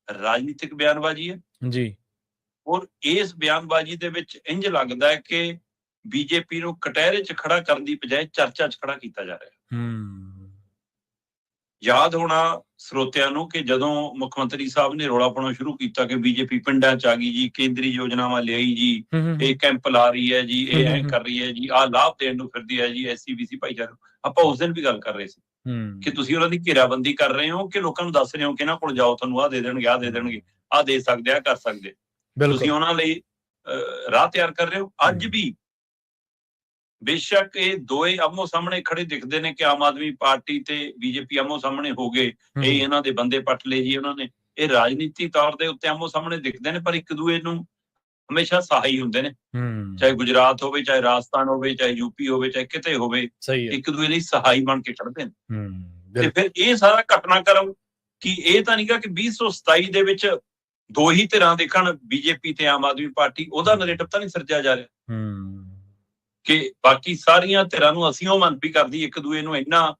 ਰਾਜਨੀਤਿਕ ਬਿਆਨਬਾਜ਼ੀ ਹੈ ਜੀ, ਔਰ ਇਸ ਬਿਆਨਬਾਜ਼ੀ ਦੇ ਵਿੱਚ ਇੰਜ ਲੱਗਦਾ ਹੈ ਕਿ ਬੀਜੇਪੀ ਨੂੰ ਕਟਹਿਰੇ 'ਚ ਖੜਾ ਕਰਨ ਦੀ ਬਜਾਏ ਚਰਚਾ 'ਚ ਖੜਾ ਕੀਤਾ ਜਾ ਰਿਹਾ। ਯਾਦ ਹੋਣਾ ਸਰੋਤਿਆਂ ਨੂੰ ਕਿ ਜਦੋਂ ਮੁੱਖ ਮੰਤਰੀ ਸਾਹਿਬ ਨੇ ਰੌਲਾ ਪਾਉਣਾ ਸ਼ੁਰੂ ਕੀਤਾ ਕਿ ਬੀਜੇਪੀ ਪਿੰਡਾਂ 'ਚ ਆ ਗਈ ਜੀ, ਕੇਂਦਰੀ ਯੋਜਨਾਵਾਂ ਲਿਆਈ ਜੀ, ਇਹ ਕੈਂਪ ਲਾ ਰਹੀ ਹੈ ਜੀ, ਇਹ ਐ ਕਰ ਰਹੀ ਹੈ ਜੀ, ਆਹ ਲਾਭ ਦੇਣ ਨੂੰ ਫਿਰਦੀ ਹੈ ਜੀ SC-BC ਭਾਈਚਾਰੇ। ਆਪਾਂ ਉਸ ਦਿਨ ਵੀ ਗੱਲ ਕਰ ਰਹੇ ਸੀ ਕਿ ਤੁਸੀਂ ਉਹਨਾਂ ਦੀ ਘੇਰਾਬੰਦੀ ਕਰ ਰਹੇ ਹੋ, ਕਿ ਲੋਕਾਂ ਨੂੰ ਦੱਸ ਰਹੇ ਹੋ ਕਿ ਇਹਨਾਂ ਕੋਲ ਜਾਓ, ਤੁਹਾਨੂੰ ਆਹ ਦੇ ਦੇਣਗੇ, ਆਹ ਦੇ ਦੇਣਗੇ, ਆਹ ਦੇ ਸਕਦੇ ਆ, ਕਰ ਸਕਦੇ। ਤੁਸੀਂ ਉਹਨਾਂ ਲਈ ਰਾਹ ਤਿਆਰ ਕਰ ਰਹੇ ਹੋ। ਅੱਜ ਵੀ ਬੇਸ਼ੱਕ ਇਹ ਦੋਏ ਆਮੋ ਸਾਹਮਣੇ ਖੜੇ ਦਿਖਦੇ ਨੇ ਕਿ ਆਮ ਆਦਮੀ ਪਾਰਟੀ ਤੇ ਬੀਜੇਪੀ ਆਮੋ ਸਾਹਮਣੇ ਹੋ ਗਏ, ਇਹ ਇਹਨਾਂ ਦੇ ਬੰਦੇ ਪੱਟ ਲਏ ਜੀ ਉਹਨਾਂ ਨੇ, ਇਹ ਰਾਜਨੀਤੀ ਤੌਰ ਦੇ ਉੱਤੇ ਆਮੋ ਸਾਹਮਣੇ ਦਿਖਦੇ ਨੇ, ਪਰ ਇੱਕ ਦੂਏ ਨੂੰ ਹਮੇਸ਼ਾ ਸਹਾਈ ਹੁੰਦੇ ਨੇ। ਚਾਹੇ ਗੁਜਰਾਤ ਹੋਵੇ, ਚਾਹੇ ਰਾਜਸਥਾਨ ਹੋਵੇ, ਚਾਹੇ ਯੂਪੀ ਹੋਵੇ, ਚਾਹੇ ਕਿਤੇ ਹੋਵੇ, ਇੱਕ ਦੂਏ ਲਈ ਸਹਾਈ ਬਣ ਕੇ ਖੜਦੇ ਨੇ। ਤੇ ਫਿਰ ਇਹ ਸਾਰਾ ਘਟਨਾਕ੍ਰਮ ਕਿ ਇਹ ਤਾਂ ਨਹੀਂਗਾ ਕਿ 2027 ਦੇ ਵਿੱਚ ਦੋ ਹੀ ਧਿਰਾਂ ਦੇਖਣ, ਬੀਜੇਪੀ ਤੇ ਆਮ ਆਦਮੀ ਪਾਰਟੀ, ਉਹਦਾ ਨੈਰੇਟਿਵ ਤਾਂ ਨਹੀਂ ਸਿਰਜਿਆ ਜਾ ਰਿਹਾ ਕਿ ਬਾਕੀ ਸਾਰੀਆਂ ਧਿਰਾਂ ਨੂੰ ਅਸੀਂ ਉਹ ਮੰਨਪੀ ਕਰਦੀ, ਇੱਕ ਦੂਏ ਨੂੰ ਇੰਨਾ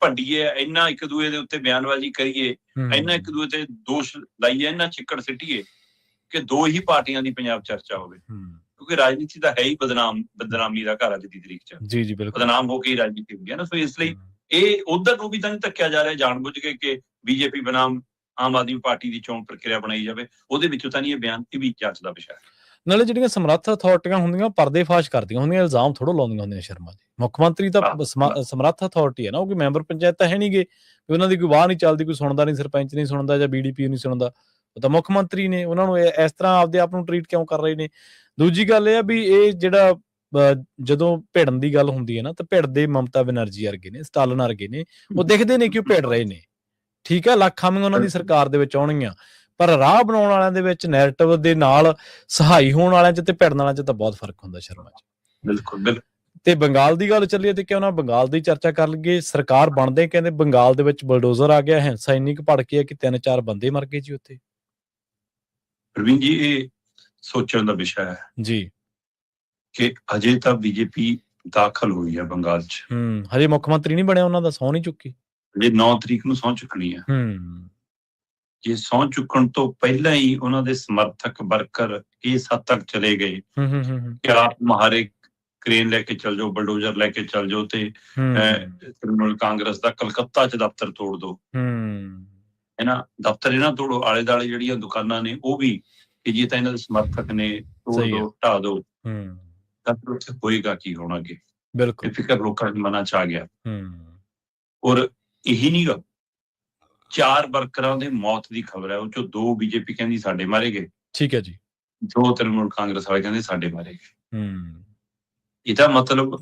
ਭੰਡੀਏ, ਇੰਨਾ ਇੱਕ ਦੂਏ ਦੇ ਉੱਤੇ ਬਿਆਨਬਾਜ਼ੀ ਕਰੀਏ, ਇੰਨਾ ਇੱਕ ਦੂਏ ਤੇ ਦੋਸ਼ ਲਾਈਏ, ਇੰਨਾ ਚਿੱਕੜ ਸਿੱਟੀਏ ਕਿ ਦੋ ਹੀ ਪਾਰਟੀਆਂ ਦੀ ਪੰਜਾਬ ਚਰਚਾ ਹੋਵੇ। ਕਿਉਂਕਿ ਰਾਜਨੀਤੀ ਤਾਂ ਹੈ ਹੀ ਬਦਨਾਮੀ ਦਾ ਘਰ ਅੱਜ ਦੀ ਤਰੀਕ ਚ। ਜੀ ਜੀ ਬਿਲਕੁਲ, ਬਦਨਾਮ ਹੋ ਕੇ ਹੀ ਰਾਜਨੀਤੀ ਹੁੰਦੀ ਹੈ ਨਾ। ਸੋ ਇਸ ਲਈ ਇਹ ਉਧਰ ਨੂੰ ਵੀ ਤਾਂ ਨਹੀਂ ਧੱਕਿਆ ਜਾ ਰਿਹਾ ਜਾਣਬੁੱਝ ਕੇ ਕਿ ਬੀਜੇਪੀ ਬਨਾਮ ਆਮ ਆਦਮੀ ਪਾਰਟੀ ਦੀ ਚੋਣ ਪ੍ਰਕਿਰਿਆ ਬਣਾਈ ਜਾਵੇ, ਉਹਦੇ ਵਿੱਚੋਂ ਤਾਂ ਨਹੀਂ ਇਹ ਬਿਆਨ, ਇਹ ਵੀ ਜਾਂਚ ਦਾ ਵਿਸ਼ਾ ਹੈ। ਨਾਲੇ ਜਿਹੜੀਆਂ ਸਮਰੱਥ ਅਥਾਰਟੀਆਂ ਹੁੰਦੀਆਂ ਪਰਦੇਫਾਸ਼ ਕਰਦੀਆਂ ਹੁੰਦੀਆਂ, ਇਲਜ਼ਾਮ ਥੋੜ੍ਹਾ ਲਾਉਂਦੀਆਂ ਹੁੰਦੀਆਂ। ਸ਼ਰਮਾ ਜੀ, ਮੁੱਖ ਮੰਤਰੀ ਤਾਂ ਸਮਰੱਥ ਅਥਾਰਟੀ ਹੈ ਨਾ, ਉਹ ਕੋਈ ਮੈਂਬਰ ਪੰਚਾਇਤ ਤਾਂ ਹੈ ਨਹੀਂ ਗੇ, ਉਹਨਾਂ ਦੀ ਕੋਈ ਵਾਹ ਨਹੀਂ ਚੱਲਦੀ, ਕੋਈ ਸੁਣਦਾ ਨਹੀਂ, ਸਰਪੰਚ ਨਹੀਂ ਸੁਣਦਾ ਜਾਂ BDP ਨਹੀਂ ਸੁਣਦਾ, ਉਹ ਤਾਂ ਮੁੱਖ ਮੰਤਰੀ ਨੇ। ਉਹਨਾਂ ਨੂੰ ਇਸ ਤਰ੍ਹਾਂ ਆਪਦੇ ਆਪ ਨੂੰ ਟਰੀਟ ਕਿਉਂ ਕਰ ਰਹੇ ਨੇ? ਦੂਜੀ ਗੱਲ ਇਹ ਆ ਵੀ ਇਹ ਜਿਹੜਾ ਜਦੋਂ ਭਿੜਨ ਦੀ ਗੱਲ ਹੁੰਦੀ ਹੈ ਨਾ, ਤਾਂ ਭਿੜਦੇ ਮਮਤਾ ਬੈਨਰਜੀ ਵਰਗੇ ਨੇ, ਸਟਾਲਨ ਵਰਗੇ ਨੇ, ਉਹ ਦਿਖਦੇ ਨੇ ਕਿ ਉਹ ਭਿੜ ਰਹੇ ਨੇ। ਠੀਕ ਹੈ, ਲੱਖ ਖਾਮੀਆਂ ਉਹਨਾਂ ਦੀ ਸਰਕਾਰ ਦੇ ਵਿੱਚ ਆਉਣਗੀਆਂ, ਪਰ ਰਾਹ ਬਣਾਉਣ ਵਾਲਿਆਂ ਦੇ ਵਿੱਚ, ਨੈਰੇਟਿਵ ਦੇ ਨਾਲ ਸਹਾਈ ਹੋਣ ਵਾਲਿਆਂ ਚ ਤੇ ਭਿੜਨ ਵਾਲਿਆਂ ਚ ਤਾਂ ਬਹੁਤ ਫਰਕ ਹੁੰਦਾ। ਸ਼ਰਮਾ ਜੀ, ਬਿਲਕੁਲ ਬਿਲਕੁਲ। ਤੇ ਬੰਗਾਲ ਦੀ ਗੱਲ ਚੱਲੀਏ ਤੇ ਕਿਉਂ ਨਾ ਬੰਗਾਲ ਦੀ ਚਰਚਾ ਕਰ ਲਈਏ। ਸਰਕਾਰ ਬਣਦੇ ਕਹਿੰਦੇ ਬੰਗਾਲ ਦੇ ਵਿੱਚ ਬਲਡੋਜ਼ਰ ਆ ਗਿਆ, ਹਿੰਸਾ ਇੰਨੀ ਕੁ ਭੜਕੀ ਹੈ ਕਿ 3-4 ਬੰਦੇ ਮਰ ਗਏ ਜੀ ਉੱਥੇ। ਪ੍ਰਵੀਨ ਜੀ, ਇਹ ਸੋਚਣ ਦਾ ਵਿਸ਼ਾ ਹੈ ਜੀ ਕਿ ਅਜੇ ਤਾਂ ਬੀਜੇਪੀ ਦਾਖਲ ਹੋਈ ਹੈ ਬੰਗਾਲ ਚ। ਹਜੇ ਮੁੱਖ ਮੰਤਰੀ ਨਹੀਂ ਬਣਿਆ ਉਹਨਾਂ ਦਾ, ਸਹੁੰ ਨਹੀਂ ਚੁੱਕੀ, ਹਜੇ 9 ਤਰੀਕ ਨੂੰ ਸਹੁੰ ਚੁੱਕਣੀ ਹੈ। ਜੇ ਸਹੁੰ ਚੁੱਕਣ ਤੋਂ ਪਹਿਲਾਂ ਹੀ ਉਹਨਾਂ ਦੇ ਸਮਰਥਕ ਵਰਕਰ ਇਸ ਹੱਦ ਤੱਕ ਚਲੇ ਗਏ ਕਿ ਆਪ ਮਹਾਰੇ ਕ੍ਰੇਨ ਲੈ ਕੇ ਚੱਲ ਜਾਓ, ਬਲਡੋਜ਼ਰ ਲੈ ਕੇ ਚੱਲ ਜਾਓ ਤੇ ਤ੍ਰਿਣਮੂਲ ਕਾਂਗਰਸ ਦਾ ਕਲਕੱਤਾ ਚ ਦਫ਼ਤਰ ਤੋੜ ਦੋ, ਇਹਨਾਂ ਦਫ਼ਤਰ ਇਹਨਾਂ ਤੋੜੋ, ਆਲੇ ਦੁਆਲੇ ਜਿਹੜੀਆਂ ਦੁਕਾਨਾਂ ਨੇ ਉਹ ਵੀ, ਕਿ ਜੇ ਤਾਂ ਇਹਨਾਂ ਦੇ ਸਮਰਥਕ ਨੇ, ਤੋੜ ਦੋ, ਢਾਹ ਦੋ, ਤਾਂ ਉੱਥੇ ਹੋਏਗਾ ਕੀ ਹੋਣਾ ਅੱਗੇ? ਬਿਲਕੁਲ, ਫਿਕਰ ਲੋਕਾਂ ਦੇ ਮਨਾਂ ਚ ਆ ਗਿਆ। ਔਰ ਇਹੀ ਨਹੀਂ ਗਾ, 4 ਵਰਕਰਾਂ ਦੇ ਮੌਤ ਦੀ ਖਬਰ ਹੈ, ਉਹ ਚੋਂ 2 ਬੀਜੇਪੀ ਕਹਿੰਦੀ ਸਾਡੇ ਮਾਰੇ ਗਏ। ਠੀਕ ਹੈ ਜੀ। 2 ਤ੍ਰਿਣਮੂਲ ਕਾਂਗਰਸ ਵਾਲੇ ਕਹਿੰਦੇ ਸਾਡੇ ਮਾਰੇ ਗਏ। ਇਹਦਾ ਮਤਲਬ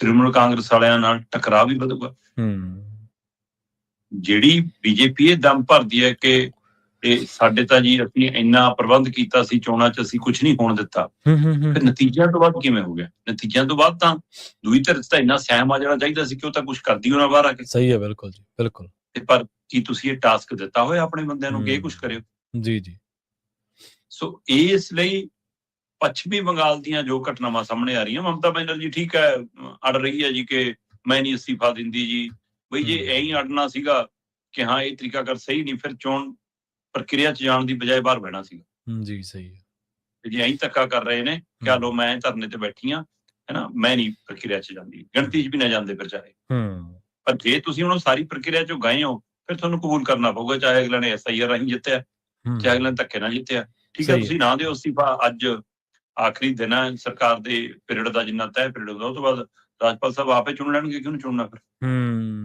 ਤ੍ਰਿਣਮੂਲ ਕਾਂਗਰਸ ਵਾਲਿਆਂ ਨਾਲ ਟਕਰਾਅ ਵੀ ਵਧੂਗਾ। ਜਿਹੜੀ ਬੀਜੇਪੀ ਇਹ ਦਮ ਭਰਦੀ ਹੈ ਕਿ ਇਹ ਸਾਡੇ ਤਾਂ ਜੀ ਅਸੀਂ ਇੰਨਾ ਪ੍ਰਬੰਧ ਕੀਤਾ ਸੀ ਚੋਣਾਂ ਚ, ਅਸੀਂ ਕੁਛ ਨਹੀਂ ਹੋਣ ਦਿੱਤਾ, ਫਿਰ ਨਤੀਜਿਆਂ ਤੋਂ ਬਾਅਦ ਕਿਵੇਂ ਹੋ ਗਿਆ? ਨਤੀਜਿਆਂ ਤੋਂ ਬਾਅਦ ਤਾਂ ਦੂਈ ਧਿਰ ਤਾਂ ਇੰਨਾ ਸਹਿਮ ਆ ਜਾਣਾ ਚਾਹੀਦਾ ਸੀ ਕਿ ਉਹ ਤਾਂ ਕੁਛ ਕਰਦੀ ਹੋਣਾ ਬਾਹਰ ਆ ਕੇ। ਸਹੀ ਹੈ, ਬਿਲਕੁਲ ਜੀ, ਬਿਲਕੁਲ। ਪਰ ਕੀ ਤੁਸੀਂ ਇਹ ਟਾਸਕ ਦਿੱਤਾ ਹੋਇਆ ਆਪਣੇ ਬੰਦਿਆਂ ਨੂੰ ਕਿ ਇਹ ਕੁਛ ਕਰਿਓ? ਜੀ ਜੀ। ਸੋ ਇਸ ਲਈ ਪੱਛਮੀ ਬੰਗਾਲ ਦੀਆਂ ਜੋ ਘਟਨਾਵਾਂ ਸਾਹਮਣੇ ਆ ਰਹੀਆਂ, ਮਮਤਾ ਬੈਨਰਜੀ ਠੀਕ ਹੈ ਅੜ ਰਹੀ ਹੈ ਜੀ ਕਿ ਮੈਂ ਨਹੀਂ ਅਸਤੀਫਾ ਦਿੰਦੀ ਜੀ। ਬਈ ਜੇ ਐਂ ਅੜਨਾ ਸੀਗਾ ਕਿ ਹਾਂ ਇਹ ਤਰੀਕਾਕਾਰ ਸਹੀ ਨਹੀਂ, ਫਿਰ ਚੋਣ ਪ੍ਰਕਿਰਿਆ ਚ ਜਾਣ ਦੀ ਬਜਾਏ ਬਾਹਰ ਬਹਿਣਾ ਸੀਗਾ। ਜੀ ਸਹੀ ਹੈ। ਜੇ ਐਂ ਧੱਕਾ ਕਰ ਰਹੇ ਨੇ ਕਿ ਲੋ ਮੈਂ ਧਰਨੇ ਤੇ ਬੈਠੀ ਹਾਂ, ਹੈਨਾ, ਮੈਂ ਨਹੀਂ ਪ੍ਰਕਿਰਿਆ ਚ ਜਾਂਦੀ, ਗਿਣਤੀ ਚ ਵੀ ਨਾ ਜਾਂਦੇ ਫਿਰ ਚਾਹੇ। ਪਰ ਜੇ ਤੁਸੀਂ ਹੁਣ ਸਾਰੀ ਪ੍ਰਕਿਰਿਆ ਚੋਂ ਗਏ ਹੋ, ਫਿਰ ਤੁਹਾਨੂੰ ਕਬੂਲ ਕਰਨਾ ਪਊਗਾ, ਚਾਹੇ ਅਗਲੇ ਨੇ SIR ਰਾਹੀਂ ਜਿੱਤਿਆ, ਚਾਹੇ ਅਗਲੇ ਨੇ ਧੱਕੇ ਨਾਲ ਜਿੱਤਿਆ। ਠੀਕ ਹੈ, ਤੁਸੀਂ ਨਾ ਦਿਓ ਅਸਤੀਫਾ, ਅੱਜ ਆਖਰੀ ਦਿਨ ਹੈ ਸਰਕਾਰ ਦੇ ਪੀਰੀਅਡ ਦਾ, ਜਿੰਨਾ ਤੈਅ ਪੀਰੀਅਡ ਹੁੰਦਾ, ਉਹ ਤੋਂ ਬਾਅਦ ਰਾਜਪਾਲ ਸਾਹਿਬ ਆਪੇ ਚੁਣ ਲੈਣਗੇ, ਕਿਹਨੂੰ ਚੁਣਨਾ ਫਿਰ?